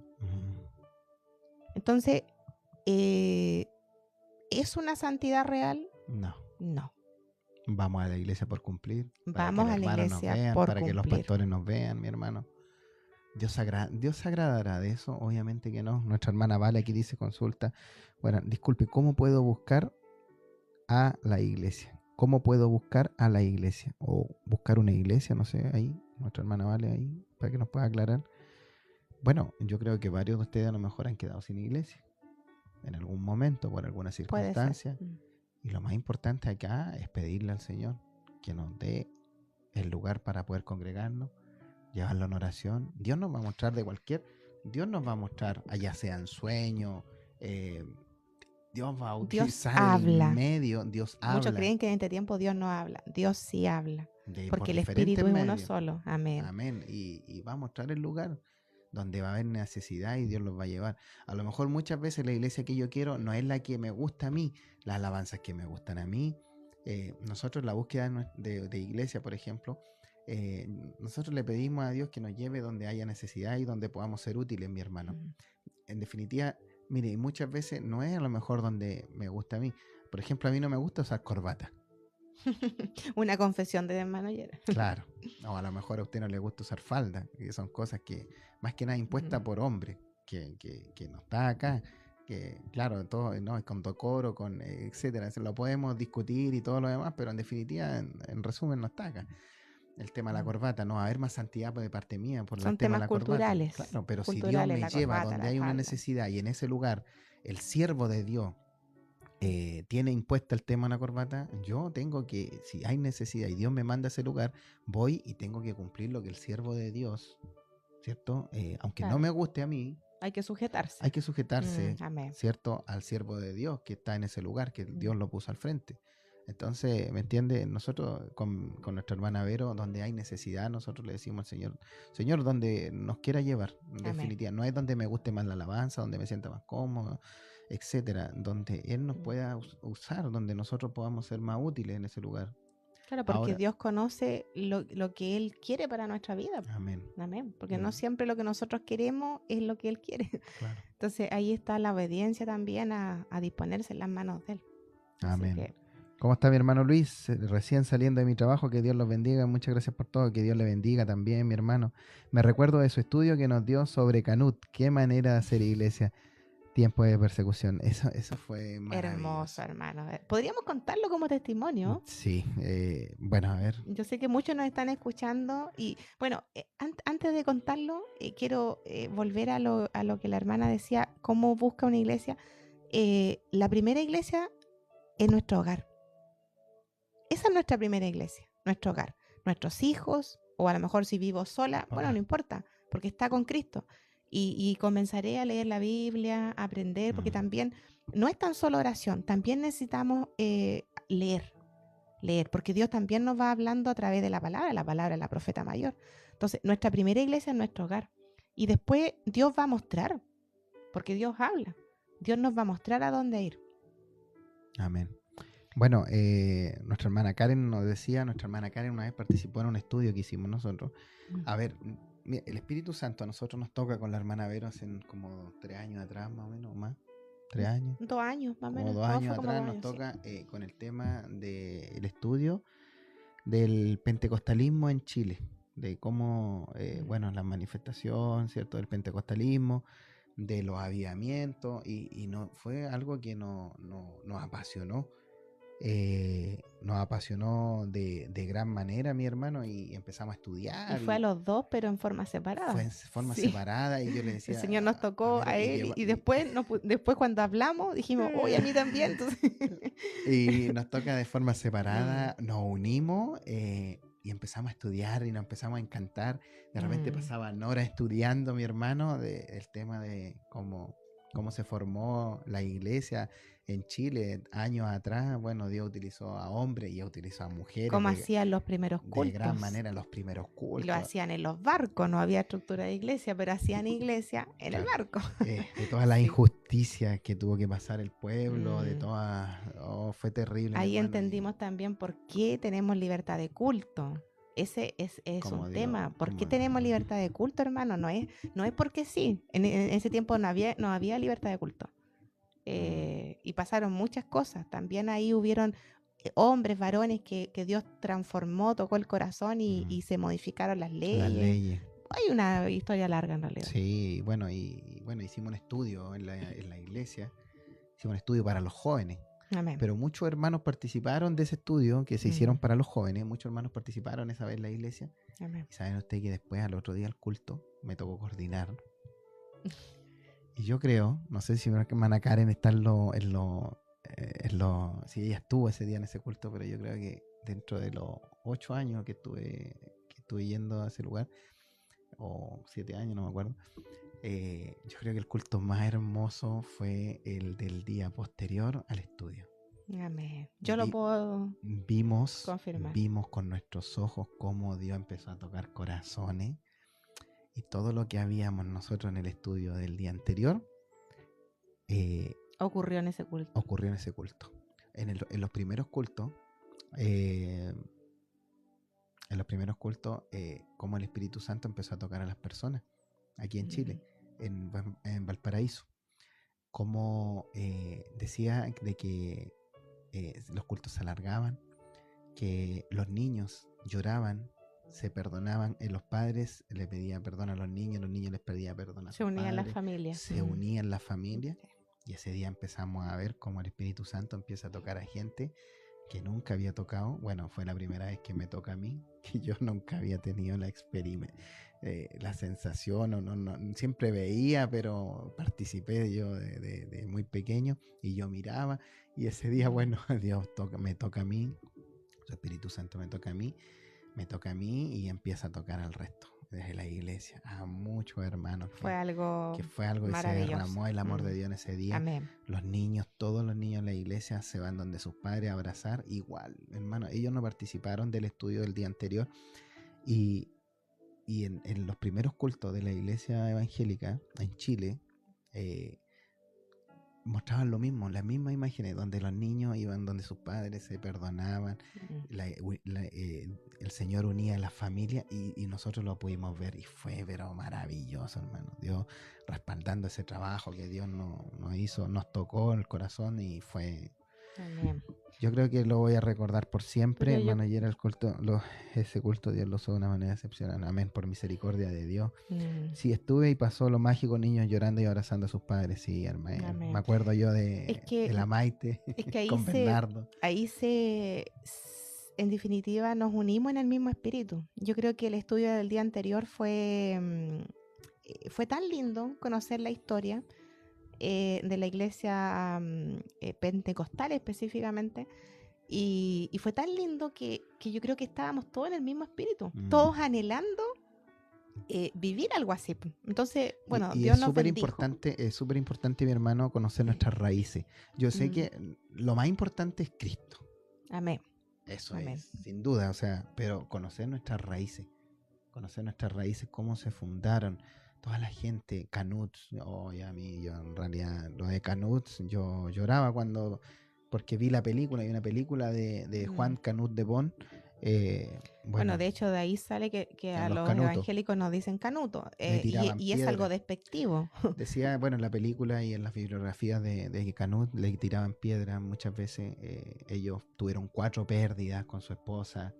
Entonces, ¿es una santidad real? No. Vamos a la iglesia por cumplir. Vamos a la iglesia por para cumplir. Que los pastores nos vean, mi hermano. Dios se agradará de eso, obviamente que no. Nuestra hermana Vale aquí dice, consulta. Bueno, disculpe, ¿cómo puedo buscar a la iglesia? ¿Cómo puedo buscar a la iglesia? O buscar una iglesia, no sé, ahí. Nuestra hermana Vale ahí, para que nos pueda aclarar. Bueno, yo creo que varios de ustedes a lo mejor han quedado sin iglesia. En algún momento, por alguna circunstancia. Y lo más importante acá es pedirle al Señor que nos dé el lugar para poder congregarnos, llevarlo en oración. Dios nos va a mostrar Dios nos va a mostrar, ya sea en sueño, Dios va a utilizar el medio, Dios habla. Muchos creen que en este tiempo Dios no habla, Dios sí habla, porque el Espíritu es uno solo. Amén. Amén. Y va a mostrar el lugar donde va a haber necesidad y Dios los va a llevar. A lo mejor muchas veces la iglesia que yo quiero no es la que me gusta a mí, las alabanzas que me gustan a mí. Nosotros la búsqueda de iglesia, por ejemplo, nosotros le pedimos a Dios que nos lleve donde haya necesidad y donde podamos ser útiles, mi hermano. En definitiva, mire, muchas veces no es a lo mejor donde me gusta a mí. Por ejemplo, a mí no me gusta usar corbata. Una confesión de hermano Yera. Claro. O a lo mejor a usted no le gusta usar falda, que son cosas que más que nada impuestas por hombre, que no está acá. Que claro, todo, ¿no? Con decoro, con etcétera. Eso lo podemos discutir y todo lo demás, pero en definitiva, en resumen, no está acá. El tema de la corbata, no va a haber más santidad de parte mía por el Son tema de temas la corbata. culturales. Claro, pero si Dios Culturales, me la lleva corbata, donde la hay una falda. necesidad y en ese lugar el siervo de Dios tiene impuesta el tema de la corbata, yo tengo que, si hay necesidad y Dios me manda a ese lugar, voy y tengo que cumplir lo que el siervo de Dios, ¿cierto? Aunque no Claro. me guste a mí, Hay que sujetarse. hay que sujetarse, Amén. ¿cierto? Al siervo de Dios que está en ese lugar, que Dios lo puso al frente. Entonces, ¿me entiende? Nosotros con nuestra hermana Vero, donde hay necesidad, nosotros le decimos al Señor, Señor, donde nos quiera llevar, en definitiva, no es donde me guste más la alabanza, donde me sienta más cómodo, etcétera, donde Él nos pueda usar, donde nosotros podamos ser más útiles en ese lugar. Claro, porque Ahora, Dios conoce lo que Él quiere para nuestra vida. amén. Amén. Porque no siempre lo que nosotros queremos es lo que Él quiere. Claro. Entonces ahí está la obediencia también a disponerse en las manos de Él. Amén. Que, ¿cómo está mi hermano Luis? Recién saliendo de mi trabajo, que Dios los bendiga. Muchas gracias por todo, que Dios le bendiga también, mi hermano. Me recuerdo de su estudio que nos dio sobre Canut. Qué manera de hacer iglesia. Tiempo de persecución. Eso fue maravilloso. hermoso, hermano. Podríamos contarlo como testimonio. Sí, bueno, a ver. Yo sé que muchos nos están escuchando y bueno, antes de contarlo, quiero volver a lo que la hermana decía, cómo busca una iglesia. La primera iglesia es nuestro hogar. Esa es nuestra primera iglesia, nuestro hogar. Nuestros hijos, o a lo mejor si vivo sola, bueno, no importa, porque está con Cristo. Y comenzaré a leer la Biblia, a aprender, porque también no es tan solo oración, también necesitamos leer, porque Dios también nos va hablando a través de la palabra es la profeta mayor. Entonces, nuestra primera iglesia es nuestro hogar. Y después Dios va a mostrar, porque Dios habla. Dios nos va a mostrar a dónde ir. Amén. Bueno, nuestra hermana Karen nos decía, nuestra hermana Karen una vez participó en un estudio que hicimos nosotros. A ver, el Espíritu Santo a nosotros nos toca con la hermana Vero hace como 3 años atrás, más o menos, o más. 3 años. 2 años, más o menos. Como 2 años atrás nos toca con el tema del estudio del pentecostalismo en Chile, de cómo, bueno, la manifestación, ¿cierto?, del pentecostalismo, de los avivamientos, y no, fue algo que nos apasionó. Nos apasionó de gran manera, mi hermano, y empezamos a estudiar. Y fue a los dos, pero en forma separada. Fue en forma separada, y yo le decía... El Señor nos tocó a él, y después cuando hablamos dijimos, oye, a mí también. Entonces... y nos toca de forma separada, nos unimos y empezamos a estudiar y nos empezamos a encantar. De repente pasaban horas estudiando, mi hermano, el tema de cómo se formó la iglesia en Chile años atrás. Bueno, Dios utilizó a hombres y utilizó a mujeres. Cómo hacían los primeros cultos. De gran manera los primeros cultos. Y lo hacían en los barcos, no había estructura de iglesia, pero hacían iglesia en el barco. De todas las injusticias que tuvo que pasar el pueblo, de todas... Oh, fue terrible. Ahí entendimos también por qué tenemos libertad de culto. Ese es un tema. ¿Por qué tenemos libertad de culto, hermano? No es porque sí. En ese tiempo no había libertad de culto. Y pasaron muchas cosas. También ahí hubieron hombres, varones que Dios transformó, tocó el corazón y se modificaron las leyes. Hay una historia larga en realidad. Sí, bueno, hicimos un estudio en la iglesia. Hicimos un estudio para los jóvenes. Amén. Pero muchos hermanos participaron de ese estudio que se hicieron para los jóvenes. Muchos hermanos participaron esa vez en la iglesia. Amén. Y saben ustedes que después, al otro día, al culto, me tocó coordinar. Y yo creo, no sé si mi hermana Karen está si ella estuvo ese día en ese culto, pero yo creo que dentro de los 8 años que estuve yendo a ese lugar, o 7 años, no me acuerdo, yo creo que el culto más hermoso fue el del día posterior al estudio. Amén. Yo lo puedo confirmar. Vimos con nuestros ojos cómo Dios empezó a tocar corazones, y todo lo que habíamos nosotros en el estudio del día anterior ocurrió en ese culto. En los primeros cultos, cómo el Espíritu Santo empezó a tocar a las personas aquí en Chile, en Valparaíso. Como decía de que los cultos se alargaban, que los niños lloraban, se perdonaban, los padres le pedían perdón a los niños les pedían perdón a sus Se unían las padres, familias. se unían las familias, Sí. y ese día empezamos a ver cómo el Espíritu Santo empieza a tocar a gente que nunca había tocado. Bueno, fue la primera vez que me toca a mí, que yo nunca había tenido la sensación, siempre veía, pero participé yo de muy pequeño, y yo miraba, y ese día, bueno, Dios me toca a mí, el Espíritu Santo me toca a mí y empieza a tocar al resto desde la iglesia, a muchos hermanos, Fue algo que fue algo que se maravilloso. derramó el amor de Dios en ese día. Amén. Los niños, todos los niños en la iglesia se van donde sus padres a abrazar, igual, hermano, ellos no participaron del estudio del día anterior, y en los primeros cultos de la iglesia evangélica en Chile, mostraban lo mismo, las mismas imágenes, donde los niños iban donde sus padres, se perdonaban, el Señor unía a las familias, y nosotros lo pudimos ver, y fue pero maravilloso, hermano. Dios respaldando ese trabajo que Dios nos hizo, nos tocó el corazón, y fue... Amén. Yo creo que lo voy a recordar por siempre, Pero hermano. Y era ese culto Dios lo usó de una manera excepcional. Amén, por misericordia de Dios. Sí, estuve y pasó lo mágico, niños llorando y abrazando a sus padres. Sí, hermano. Amén. Me acuerdo yo de la Maite, es que ahí con Bernardo. En definitiva, nos unimos en el mismo espíritu. Yo creo que el estudio del día anterior fue tan lindo conocer la historia de la iglesia pentecostal específicamente, y fue tan lindo que yo creo que estábamos todos en el mismo espíritu, todos anhelando vivir algo así. Entonces, bueno, y Dios es nos súper bendijo. importante, es súper importante, mi hermano, conocer nuestras raíces. Yo sé que lo más importante es Cristo. Amén. Eso Amén. es, sin duda, o sea, pero conocer nuestras raíces, cómo se fundaron, toda la gente, Canuts, yo en realidad, lo de Canuts, yo lloraba porque vi la película, hay una película de Juan Canut de Bon. Bueno, de hecho, de ahí sale que a los canutos evangélicos nos dicen canuto, le tiraban y es algo despectivo. Decía, bueno, en la película y en las bibliografías de Canut le tiraban piedras muchas veces. Ellos tuvieron 4 pérdidas con su esposa.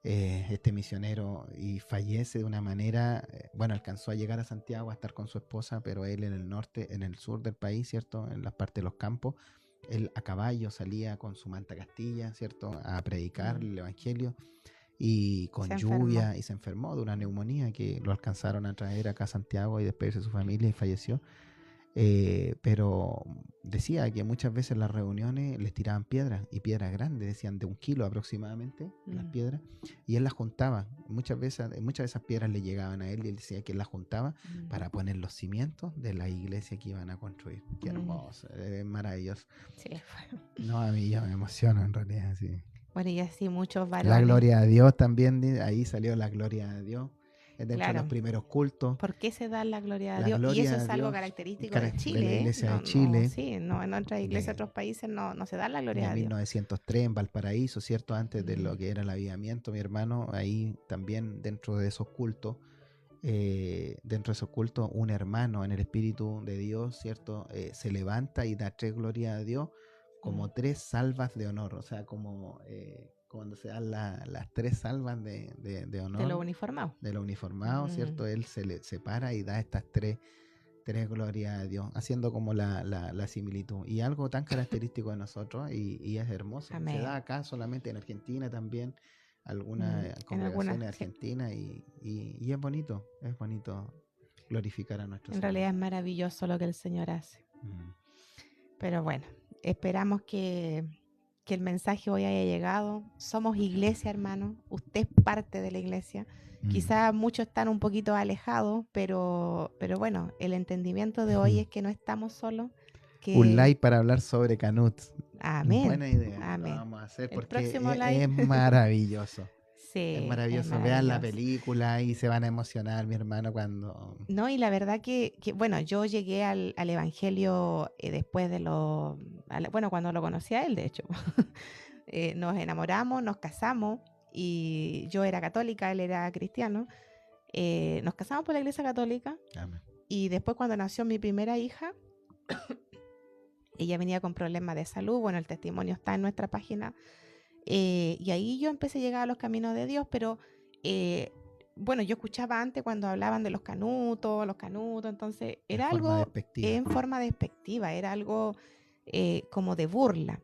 Este misionero, y fallece de una manera, bueno, alcanzó a llegar a Santiago a estar con su esposa, pero él en el norte, en el sur del país, ¿cierto? En las partes de los campos, él a caballo salía con su manta castilla, ¿cierto? A predicar el evangelio, y con lluvia, y se enfermó de una neumonía que lo alcanzaron a traer acá a Santiago y despedirse de su familia, y falleció. Pero decía que muchas veces en las reuniones les tiraban piedras, y piedras grandes, decían de 1 kilo aproximadamente las piedras, y él las juntaba. Muchas de esas piedras le llegaban a él, y él decía que él las juntaba para poner los cimientos de la iglesia que iban a construir. Qué hermoso, es maravilloso. Sí. No, a mí ya me emociono en realidad, sí. Bueno, y así muchos varones. La gloria a Dios también, ahí salió la gloria a Dios. Dentro de los primeros cultos. ¿Por qué se da la gloria a Dios? Y eso es algo característico de Chile. De la iglesia de Chile. En otras iglesias de otros países no se da la gloria a Dios. En 1903 en Valparaíso, ¿cierto? Antes de lo que era el avivamiento, mi hermano, ahí también dentro de esos cultos, un hermano en el Espíritu de Dios, ¿cierto? Se levanta y da 3 glorias a Dios, como 3 salvas de honor, o sea, como... cuando se dan las 3 salvas de honor. De lo uniformado. ¿Cierto? Él se para y da estas 3 glorias a Dios, haciendo como la similitud. Y algo tan característico de nosotros, y es hermoso. Amén. Se da acá solamente, en Argentina también, algunas congregaciones argentinas, y es bonito glorificar a nuestro Señor. En realidad es maravilloso lo que el Señor hace. Pero bueno, esperamos que el mensaje hoy haya llegado. Somos iglesia, hermano. Usted es parte de la iglesia. Quizás muchos están un poquito alejados, pero bueno, el entendimiento de hoy es que no estamos solos. Un like para hablar sobre Canut. Amén. Buena idea. Amén. Lo vamos a hacer El porque próximo es maravilloso. Sí, es maravilloso. Vean la película y se van a emocionar, mi hermano, cuando... No, y la verdad que bueno, yo llegué al evangelio después de cuando lo conocí a él, de hecho. Nos enamoramos, nos casamos, y yo era católica, él era cristiano. Nos casamos por la iglesia católica. Amén. Y después, cuando nació mi primera hija, Ella venía con problemas de salud, bueno, el testimonio está en nuestra página. Y ahí yo empecé a llegar a los caminos de Dios, pero bueno, yo escuchaba antes cuando hablaban de los canutos, entonces En era forma algo despectiva. en forma despectiva, era algo como de burla.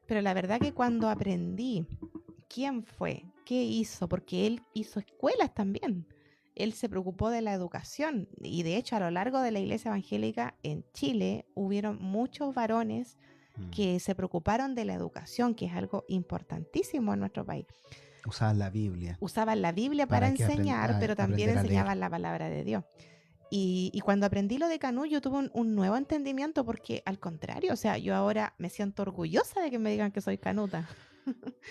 Pero la verdad que cuando aprendí quién fue, qué hizo, porque él hizo escuelas también. Él se preocupó de la educación y de hecho a lo largo de la iglesia evangélica en Chile hubieron muchos varones que se preocuparon de la educación, que es algo importantísimo en nuestro país. Usaban la Biblia. Usaban la Biblia para enseñar, pero también enseñaban la palabra de Dios. Y cuando aprendí lo de Canut, yo tuve un nuevo entendimiento porque al contrario, o sea, yo ahora me siento orgullosa de que me digan que soy canuta.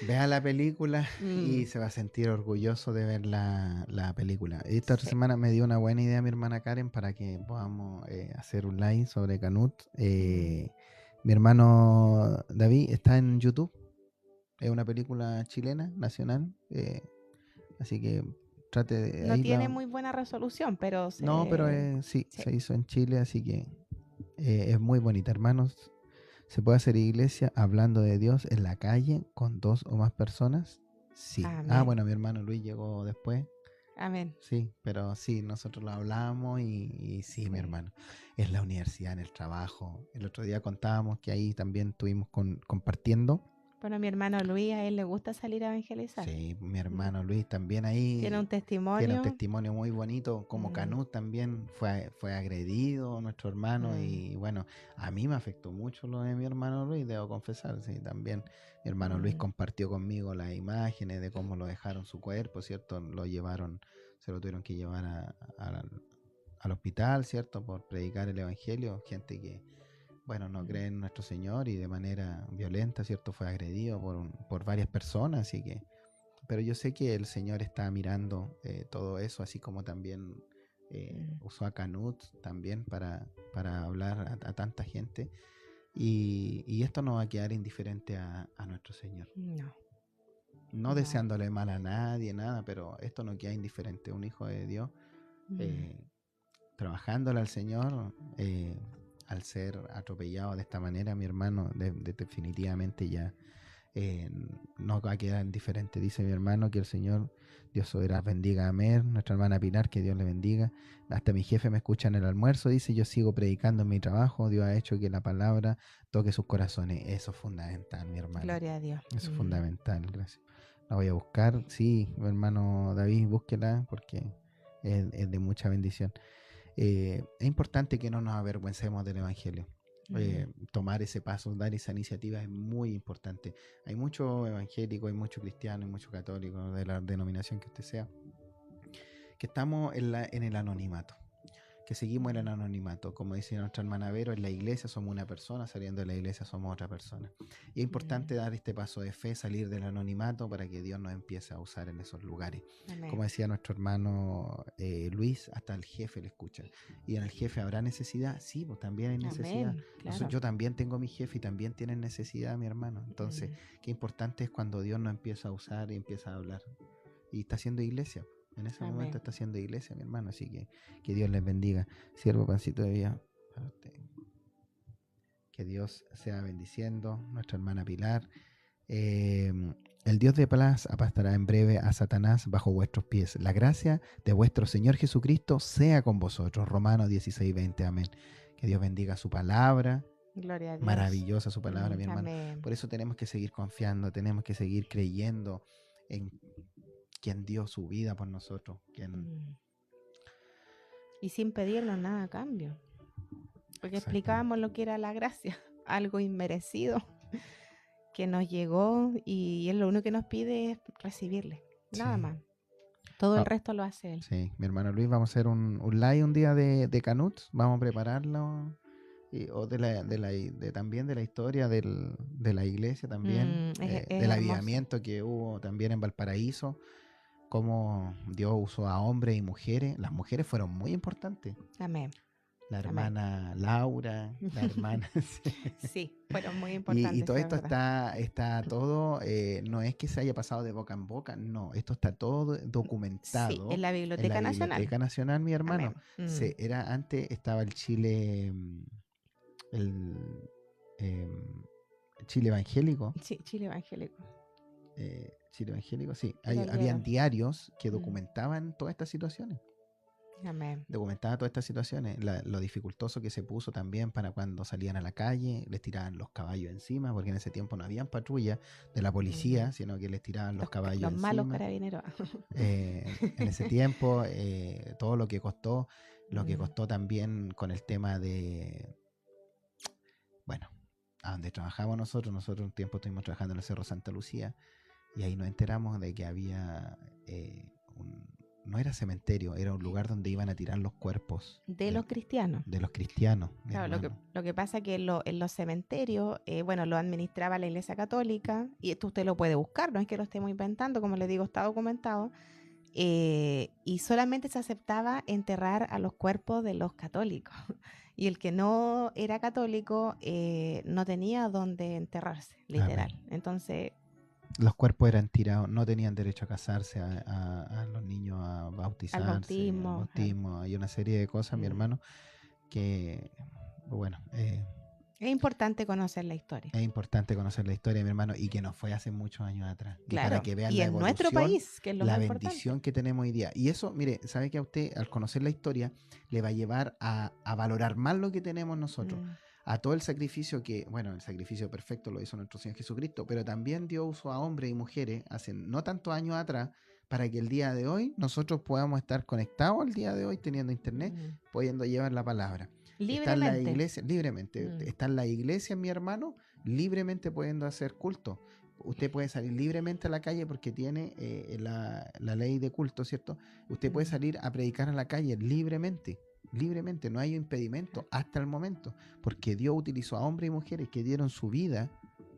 Vea la película y se va a sentir orgulloso de ver la película. Esta semana me dio una buena idea mi hermana Karen para que podamos hacer un live sobre Canut. Mi hermano David está en YouTube. Es una película chilena, nacional. Así que trate de... No tiene muy buena resolución, pero No, pero sí, se hizo en Chile, así que es muy bonita, hermanos. ¿Se puede hacer iglesia hablando de Dios en la calle con 2 o más personas? Sí. Amén. Bueno, mi hermano Luis llegó después. Amén. Sí, pero sí, nosotros lo hablamos y sí, mi hermano. Es la universidad, en el trabajo. El otro día contábamos que ahí también estuvimos compartiendo. Bueno, mi hermano Luis, a él le gusta salir a evangelizar. Sí, mi hermano Luis también ahí. Tiene un testimonio. Tiene un testimonio muy bonito. Como Canut también fue agredido, nuestro hermano. Y bueno, a mí me afectó mucho lo de mi hermano Luis, debo confesar. Sí, también mi hermano Luis compartió conmigo las imágenes de cómo lo dejaron su cuerpo, ¿cierto? Lo llevaron, se lo tuvieron que llevar al hospital, ¿cierto? Por predicar el evangelio. Gente que, bueno, no cree en nuestro Señor y de manera violenta, ¿cierto? Fue agredido por varias personas, así que... Pero yo sé que el Señor está mirando todo eso, así como también usó a Canut también para hablar a tanta gente. Y esto no va a quedar indiferente a nuestro Señor. No deseándole mal a nadie, nada, pero esto no queda indiferente. Un hijo de Dios trabajándole al Señor, al ser atropellado de esta manera, mi hermano, definitivamente ya no va a quedar indiferente. Dice mi hermano que el Señor, Dios soberano, bendiga a Mer, nuestra hermana Pilar, que Dios le bendiga. Hasta mi jefe me escucha en el almuerzo, dice, yo sigo predicando en mi trabajo, Dios ha hecho que la palabra toque sus corazones. Eso es fundamental, mi hermano. Gloria a Dios. Eso es fundamental, gracias. La voy a buscar, sí, mi hermano David, búsquela porque es de mucha bendición. Es importante que no nos avergüencemos del Evangelio. Tomar ese paso, dar esa iniciativa es muy importante. Hay muchos evangélicos, hay muchos cristianos, hay muchos católicos de la denominación que usted sea, que estamos en el anonimato, que seguimos en el anonimato. Como dice nuestra hermana Vero, en la iglesia somos una persona, saliendo de la iglesia somos otra persona. Y es importante dar este paso de fe, salir del anonimato para que Dios nos empiece a usar en esos lugares. Amén. Como decía nuestro hermano Luis, hasta el jefe le escucha. ¿Y en el jefe habrá necesidad? Sí, pues también hay necesidad. Amén, claro. Yo también tengo mi jefe y también tienen necesidad, mi hermano. Entonces, qué importante es cuando Dios nos empieza a usar y empieza a hablar. Y está haciendo iglesia. En ese momento está haciendo iglesia, mi hermano. Así que Dios les bendiga. Siervo pancito de vida. Que Dios sea bendiciendo. Nuestra hermana Pilar. El Dios de paz aplastará en breve a Satanás bajo vuestros pies. La gracia de vuestro Señor Jesucristo sea con vosotros. Romanos 16:20. Amén. Que Dios bendiga su palabra. Gloria a Dios. Maravillosa su palabra, mi hermano. Amén. Por eso tenemos que seguir confiando. Tenemos que seguir creyendo en quien dio su vida por nosotros. Y sin pedirnos nada a cambio. Porque explicábamos lo que era la gracia, algo inmerecido que nos llegó y él lo único que nos pide es recibirle, nada más. Todo el resto lo hace él. Sí, mi hermano Luis, vamos a hacer un live un día de Canut, vamos a prepararlo. O también de la historia de la iglesia también, del avivamiento que hubo también en Valparaíso, cómo Dios usó a hombres y mujeres. Las mujeres fueron muy importantes. Amén. La hermana Laura, la hermana... Sí, fueron muy importantes. Y todo esto está todo, no es que se haya pasado de boca en boca, no, esto está todo documentado. Sí, en la Biblioteca Nacional. En la Biblioteca Nacional, mi hermano. Antes estaba el Chile... Chile Evangélico. Sí, Chile Evangélico. Chile Evangélico, sí. Lo Habían leyeron. diarios que documentaban todas estas situaciones. Amén. Documentaba todas estas situaciones, lo dificultoso que se puso también para cuando salían a la calle, les tiraban los caballos encima, porque en ese tiempo no habían patrullas de la policía, sino que les tiraban los caballos Los malos encima. carabineros. En ese tiempo, todo lo que costó también con el tema de, bueno, a donde trabajamos nosotros un tiempo estuvimos trabajando en el Cerro Santa Lucía, y ahí nos enteramos de que había no era cementerio, era un lugar donde iban a tirar los cuerpos De los cristianos. de los cristianos. Claro, lo que pasa es que en los cementerios, bueno, lo administraba la Iglesia Católica, y esto usted lo puede buscar, no es que lo estemos inventando, como les digo, está documentado, y solamente se aceptaba enterrar a los cuerpos de los católicos, y el que no era católico no tenía dónde enterrarse, literal. Amén. Entonces... Los cuerpos eran tirados, no tenían derecho a casarse, a los niños a bautizarse, al bautismo. Claro. Hay una serie de cosas, mi hermano, que, bueno... es importante conocer la historia. Es importante conocer la historia, mi hermano, y que nos fue hace muchos años atrás. Claro. Y para que vean y la en evolución, nuestro país, que es lo la más bendición importante que tenemos hoy día. Y eso, mire, sabe que a usted, al conocer la historia, le va a llevar a valorar más lo que tenemos nosotros. A todo el sacrificio que, bueno, el sacrificio perfecto lo hizo nuestro Señor Jesucristo, pero también Dios usó a hombres y mujeres hace no tantos años atrás para que el día de hoy nosotros podamos estar conectados al día de hoy teniendo internet, pudiendo llevar la palabra. Libremente. Está en la iglesia, libremente. Está en la iglesia, mi hermano, libremente pudiendo hacer culto. Usted puede salir libremente a la calle porque tiene la ley de culto, ¿cierto? Usted puede salir a predicar a la calle libremente. Libremente, no hay impedimento hasta el momento, porque Dios utilizó a hombres y mujeres que dieron su vida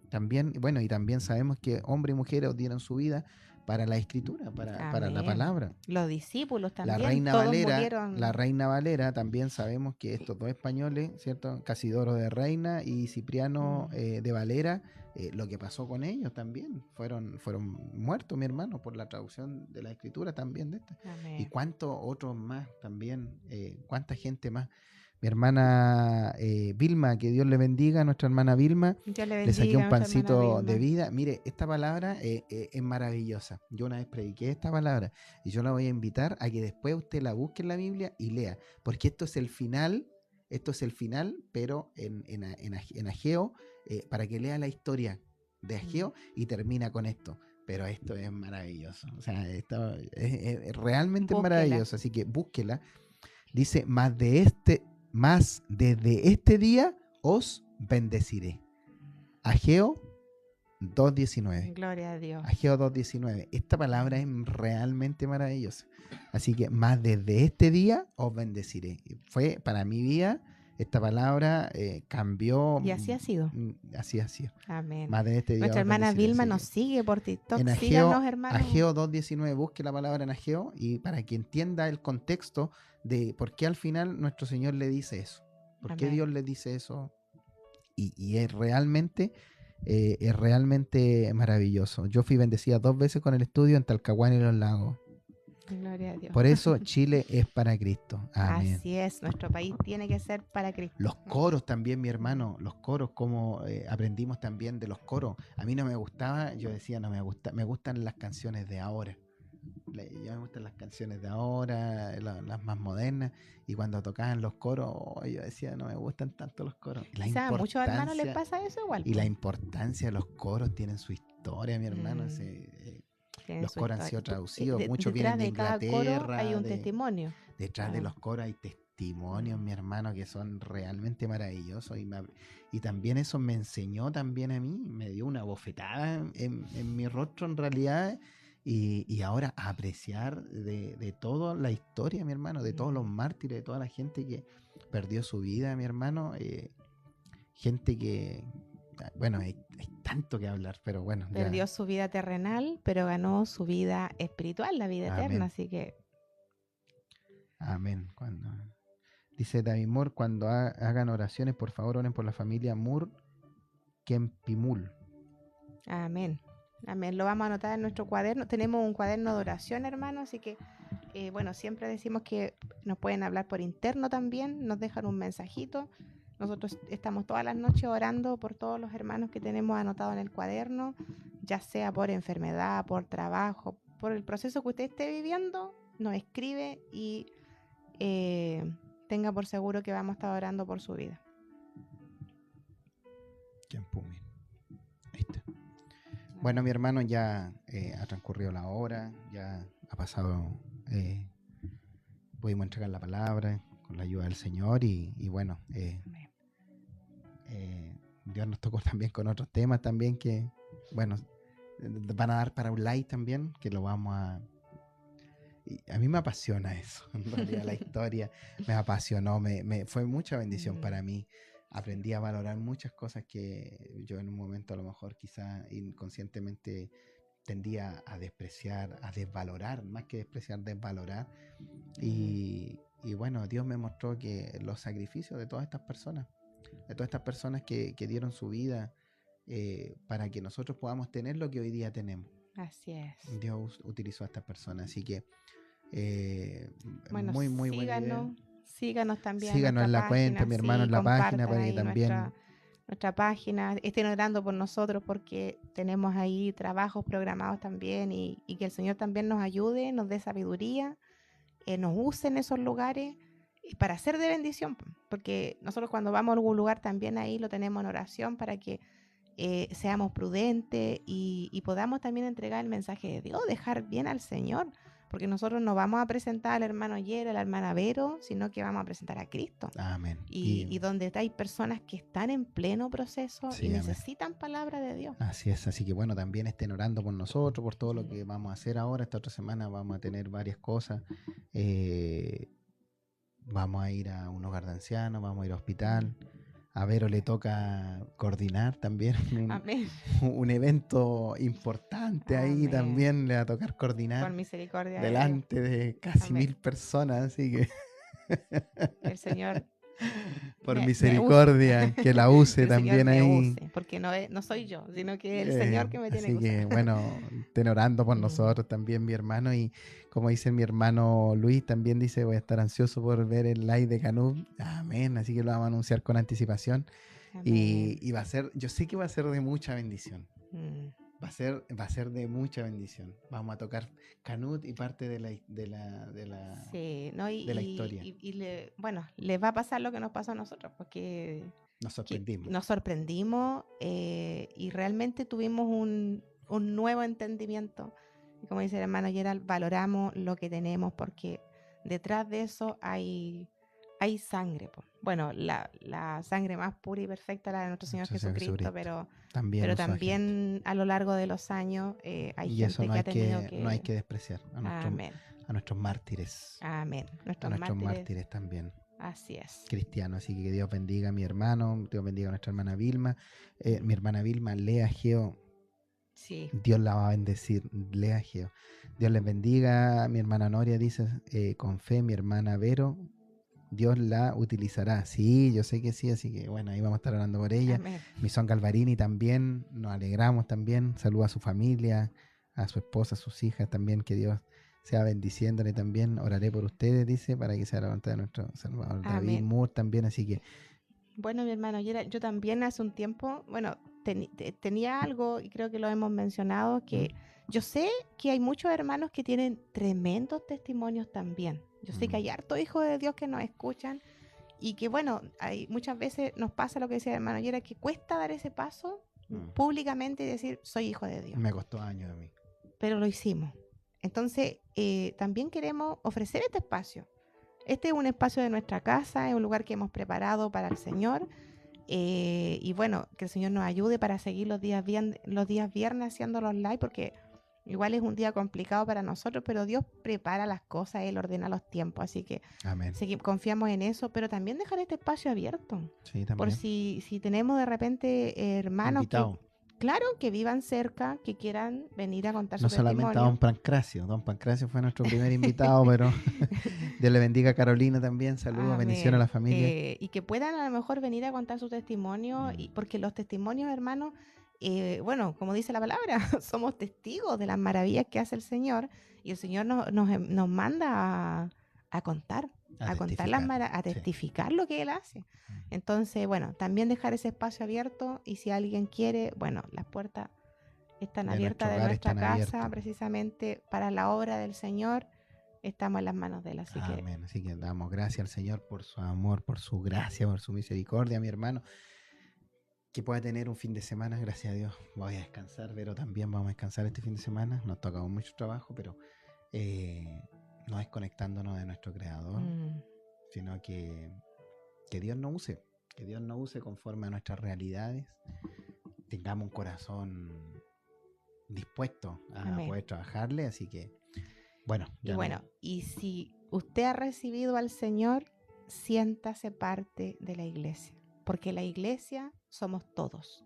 también, bueno, y también sabemos que hombres y mujeres dieron su vida para la escritura, para la palabra. Los discípulos también, la Reina Valera, también sabemos que estos dos españoles, ¿cierto? Casidoro de Reina y Cipriano de Valera, lo que pasó con ellos también, fueron muertos, mi hermano, por la traducción de la escritura también de esta. Amén. Y cuántos otros más también, cuánta gente más. Mi hermana Vilma, que Dios le bendiga, nuestra hermana Vilma, le saqué un pancito de vida. Mire, esta palabra es maravillosa. Yo una vez prediqué esta palabra y yo la voy a invitar a que después usted la busque en la Biblia y lea, porque esto es el final, pero en Ageo, para que lea la historia de Ageo y termina con esto. Pero esto es maravilloso, o sea, esto es realmente maravilloso, así que búsquela. Dice, más desde este día os bendeciré. Ageo 2.19. Gloria a Dios. Ageo 2.19. Esta palabra es realmente maravillosa. Así que más desde este día os bendeciré. Fue para mi vida, esta palabra cambió. Y así ha sido. Así ha sido. Amén. Más de este día. Nuestra hermana Vilma nos sigue por TikTok. En Ageo, síganos, hermanos. Ageo 2.19, busque la palabra en Ageo y para que entienda el contexto de por qué al final nuestro Señor le dice eso. ¿Por Amén. Qué Dios le dice eso? Y es realmente maravilloso. Yo fui bendecida 2 veces con el estudio en Talcahuán y Los Lagos. Gloria a Dios. Por eso Chile es para Cristo. Amén. Así es, nuestro país tiene que ser para Cristo. Los coros también, mi hermano, los coros, como aprendimos también de los coros. A mí no me gustaba, yo decía, no me gusta, me gustan las canciones de ahora. Ya me gustan las canciones de ahora, las más modernas, y cuando tocaban los coros, yo decía, no me gustan tanto los coros. A muchos hermanos les pasa eso igual. Y la importancia de los coros tienen su historia, mi hermano. Los coros han sido traducidos, muchos vienen de Inglaterra. Detrás de cada coro hay un testimonio. Detrás de los coros hay testimonios, mi hermano, que son realmente maravillosos. Y también eso me enseñó también a mí, me dio una bofetada en mi rostro en realidad. Y ahora a apreciar de toda la historia, mi hermano, de todos los mártires, de toda la gente que perdió su vida, mi hermano. Gente que, bueno, hay tanto que hablar, pero bueno. Perdió su vida terrenal, pero ganó su vida espiritual, la vida eterna, así que... Amén. Dice David Moore, cuando hagan oraciones, por favor, oren por la familia Moore Kempimul. Amén. Amén. Lo vamos a anotar en nuestro cuaderno. Tenemos un cuaderno de oración, hermano, así que, bueno, siempre decimos que nos pueden hablar por interno también, nos dejan un mensajito Nosotros estamos todas las noches orando por todos los hermanos que tenemos anotados en el cuaderno, ya sea por enfermedad, por trabajo, por el proceso que usted esté viviendo, nos escribe y tenga por seguro que vamos a estar orando por su vida. Ahí está. Bueno, mi hermano, ya ha transcurrido la hora, ya ha pasado, pudimos entregar la palabra con la ayuda del Señor y bueno, Dios nos tocó también con otros temas también que, bueno, van a dar para un like también, que lo vamos a... Y a mí me apasiona eso, en realidad la historia me apasionó, fue mucha bendición para mí. Aprendí a valorar muchas cosas que yo en un momento a lo mejor quizá inconscientemente tendía a despreciar, a desvalorar, más que despreciar, desvalorar. Y bueno, Dios me mostró que los sacrificios de todas estas personas que dieron su vida para que nosotros podamos tener lo que hoy día tenemos. Así es. Dios utilizó a estas personas, así que bueno, muy buena idea. Síganos también. Síganos en la cuenta, mi hermano, en la página, para que también... Nuestra página, estén orando por nosotros porque tenemos ahí trabajos programados también y que el Señor también nos ayude, nos dé sabiduría, nos use en esos lugares para ser de bendición, porque nosotros cuando vamos a algún lugar también ahí lo tenemos en oración para que seamos prudentes y podamos también entregar el mensaje de Dios, dejar bien al Señor, porque nosotros no vamos a presentar al hermano Yera, a la hermana Vero, sino que vamos a presentar a Cristo. Amén. Y donde hay personas que están en pleno proceso y necesitan palabra de Dios. Así es, así que bueno, también estén orando por nosotros, por todo lo que vamos a hacer ahora. Esta otra semana vamos a tener varias cosas. Vamos a ir a un hogar de ancianos, vamos a ir a hospital. A Vero le toca coordinar también un evento importante. Amén. Ahí también le va a tocar coordinar. Con misericordia delante de casi 1000 personas, así que el Señor por misericordia que la use también ahí. Use, porque no soy yo, sino que el Señor que me tiene que usar. Así que bueno, estén orando por nosotros también, mi hermano, y como dice mi hermano Luis, también dice, voy a estar ansioso por ver el live de Canut. Amén, así que lo vamos a anunciar con anticipación. Y va a ser, yo sé que va a ser de mucha bendición. Va a ser de mucha bendición. Vamos a tocar Canut y parte de la historia. Bueno, les va a pasar lo que nos pasó a nosotros, porque nos sorprendimos y realmente tuvimos un nuevo entendimiento. Y como dice el hermano Gerald, valoramos lo que tenemos, porque detrás de eso hay sangre. Bueno, la sangre más pura y perfecta, la de nuestro Señor Jesucristo, pero también a lo largo de los años hay y gente eso que ha tenido que... No hay que despreciar a nuestros mártires. Amén. A nuestros mártires también. Así es. Cristianos, así que Dios bendiga a mi hermano, Dios bendiga a nuestra hermana Vilma. Mi hermana Vilma, Lea Geo. Sí. Dios la va a bendecir, Lea Geo. Dios les bendiga. Mi hermana Noria dice, con fe, mi hermana Vero, Dios la utilizará. Sí, yo sé que sí, así que bueno, ahí vamos a estar orando por ella. Amén. Misón Galvarini también, nos alegramos también. Saluda a su familia, a su esposa, a sus hijas también, que Dios sea bendiciéndole también. Oraré por ustedes, dice, para que sea la voluntad de nuestro Salvador. Amén. David Moore también, así que... Bueno, mi hermano, yo también hace un tiempo, bueno, tenía algo, y creo que lo hemos mencionado, que yo sé que hay muchos hermanos que tienen tremendos testimonios también. Yo sé que hay hartos hijos de Dios que nos escuchan y que, bueno, hay muchas veces nos pasa lo que decía el hermano Yera, que cuesta dar ese paso públicamente y decir, soy hijo de Dios. Me costó años a mí. Pero lo hicimos. Entonces, también queremos ofrecer este espacio. Este es un espacio de nuestra casa, es un lugar que hemos preparado para el Señor. Y bueno, que el Señor nos ayude para seguir los días viernes haciendo los live, porque igual es un día complicado para nosotros, pero Dios prepara las cosas, Él ordena los tiempos, así que confiamos en eso, pero también dejar este espacio abierto. Sí, también. Por si tenemos de repente hermanos que vivan cerca, que quieran venir a contar su testimonio. No solamente a Don Pancracio fue nuestro primer invitado, pero Dios le bendiga a Carolina también, saludos, bendiciones a la familia. Y que puedan a lo mejor venir a contar su testimonio, porque los testimonios, hermanos, bueno, como dice la palabra, somos testigos de las maravillas que hace el Señor, y el Señor nos manda a contar. a contar las maravillas, a testificar lo que Él hace. Entonces, bueno, también dejar ese espacio abierto, y si alguien quiere, bueno, las puertas están abiertas de nuestra casa precisamente para la obra del Señor. Estamos en las manos de Él. Así que damos gracias al Señor por su amor, por su gracia, por su misericordia, mi hermano. Que pueda tener un fin de semana, gracias a Dios. Voy a descansar, pero también vamos a descansar este fin de semana. Nos toca mucho trabajo, pero no desconectándonos de nuestro Creador, sino que Dios nos use. Que Dios nos use conforme a nuestras realidades. Tengamos un corazón dispuesto a poder trabajarle, así que bueno. Y si usted ha recibido al Señor, siéntase parte de la iglesia, porque la iglesia somos todos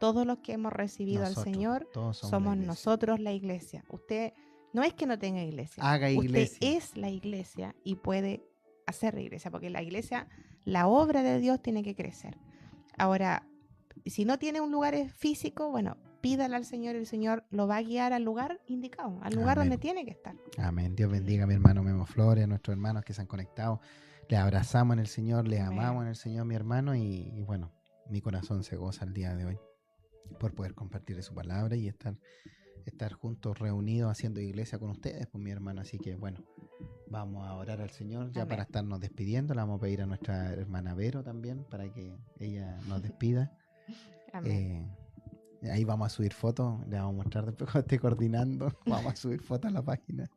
los que hemos recibido al Señor, somos nosotros la iglesia. Usted no es que no tenga iglesia, haga iglesia. Usted es la iglesia y puede hacer la iglesia, porque la iglesia, la obra de Dios tiene que crecer. Ahora, si no tiene un lugar físico, bueno, pídale al Señor y el Señor lo va a guiar al lugar indicado, al lugar donde tiene que estar. Amén. Dios bendiga a mi hermano Memo Flores, a nuestros hermanos que se han conectado. Les abrazamos en el Señor, les amamos en el Señor, mi hermano, y bueno, mi corazón se goza el día de hoy por poder compartir su palabra y estar juntos, reunidos, haciendo iglesia con ustedes, pues mi hermano. Así que bueno, vamos a orar al Señor ya para estarnos despidiendo. Le vamos a pedir a nuestra hermana Vero también para que ella nos despida. Amén. Ahí vamos a subir fotos, le vamos a mostrar después cuando esté coordinando, vamos a subir fotos a la página.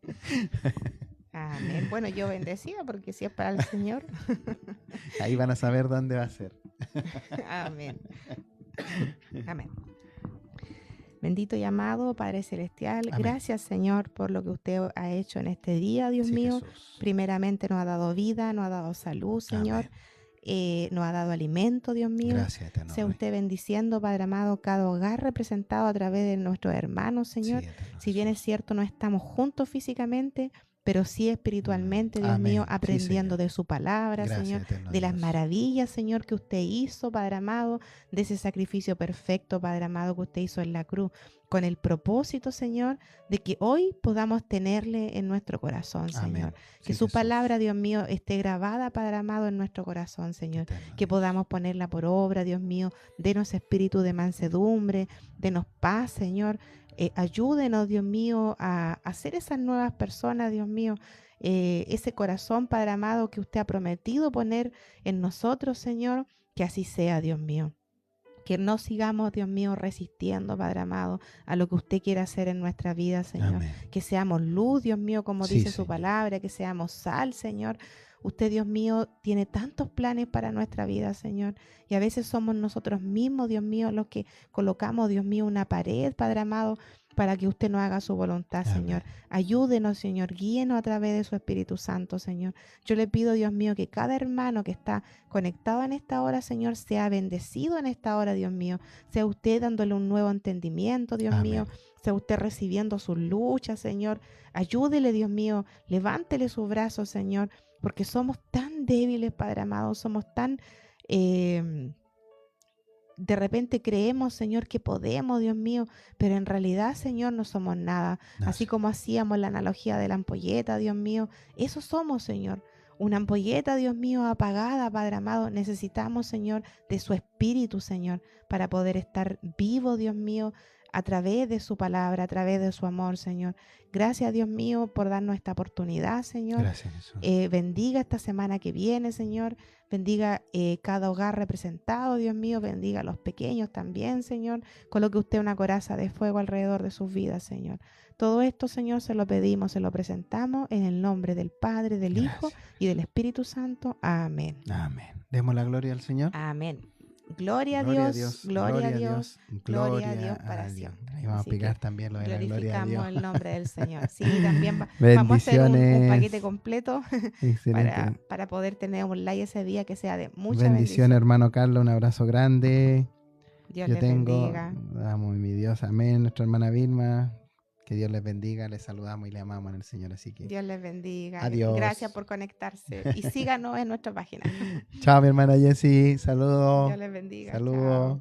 Amén. Bueno, yo bendecida porque si es para el Señor. Ahí van a saber dónde va a ser. Amén. Amén. Bendito y amado Padre Celestial, amén. Gracias Señor por lo que usted ha hecho en este día, Dios mío. Jesús. Primeramente nos ha dado vida, nos ha dado salud, Señor. Nos ha dado alimento, Dios mío. Gracias, sea usted bendiciendo, Padre amado, cada hogar representado a través de nuestros hermanos, Señor. Si bien es cierto, no estamos juntos físicamente, pero sí espiritualmente, Dios mío, aprendiendo de su palabra, Señor, de las maravillas, Señor, que usted hizo, Padre amado, de ese sacrificio perfecto, Padre amado, que usted hizo en la cruz, con el propósito, Señor, de que hoy podamos tenerle en nuestro corazón, Señor. Que su palabra, Dios mío, esté grabada, Padre amado, en nuestro corazón, Señor. Que podamos ponerla por obra, Dios mío. Denos espíritu de mansedumbre, denos paz, Señor. Ayúdenos, Dios mío, a ser esas nuevas personas, Dios mío. Ese corazón, Padre amado, que usted ha prometido poner en nosotros, Señor. Que así sea, Dios mío. Que no sigamos, Dios mío, resistiendo, Padre amado, a lo que usted quiere hacer en nuestra vida, Señor. Amén. Que seamos luz, Dios mío, como dice su palabra, que seamos sal, Señor. Usted, Dios mío, tiene tantos planes para nuestra vida, Señor. Y a veces somos nosotros mismos, Dios mío, los que colocamos, Dios mío, una pared, Padre amado, para que usted no haga su voluntad, amén. Señor. Ayúdenos, Señor. Guíenos a través de su Espíritu Santo, Señor. Yo le pido, Dios mío, que cada hermano que está conectado en esta hora, Señor, sea bendecido en esta hora, Dios mío. Sea usted dándole un nuevo entendimiento, Dios amén. mío. Sea usted recibiendo sus luchas, Señor. Ayúdele, Dios mío. Levántele sus brazos, Señor. Porque somos tan débiles, Padre amado. Somos tan... de repente creemos, Señor, que podemos, Dios mío, pero en realidad, Señor, no somos nada. Así como hacíamos la analogía de la ampolleta, Dios mío, eso somos, Señor. Una ampolleta, Dios mío, apagada, Padre amado. Necesitamos, Señor, de su Espíritu, Señor, para poder estar vivo, Dios mío, a través de su palabra, a través de su amor, Señor. Gracias, Dios mío, por darnos esta oportunidad, Señor. Gracias, Jesús. Bendiga esta semana que viene, Señor. Bendiga cada hogar representado, Dios mío. Bendiga a los pequeños también, Señor. Coloque usted una coraza de fuego alrededor de sus vidas, Señor. Todo esto, Señor, se lo pedimos, se lo presentamos en el nombre del Padre, del Hijo y del Espíritu Santo. Amén. Amén. Demos la gloria al Señor. Amén. Gloria a Dios, gloria a Dios, gloria a Dios para siempre. Ahí vamos a explicar también lo de la gloria a Dios. Glorificamos el nombre del Señor. Sí, también vamos a hacer un paquete completo para poder tener un live ese día que sea de mucha bendición. Hermano Carlos, un abrazo grande. Dios les bendiga. Amo mi Dios, amén. Nuestra hermana Vilma, que Dios les bendiga, les saludamos y le amamos en el Señor. Así que Dios les bendiga. Adiós. Gracias por conectarse y síganos en nuestra página. Chao, mi hermana Jessie, saludos. Dios les bendiga. Saludos.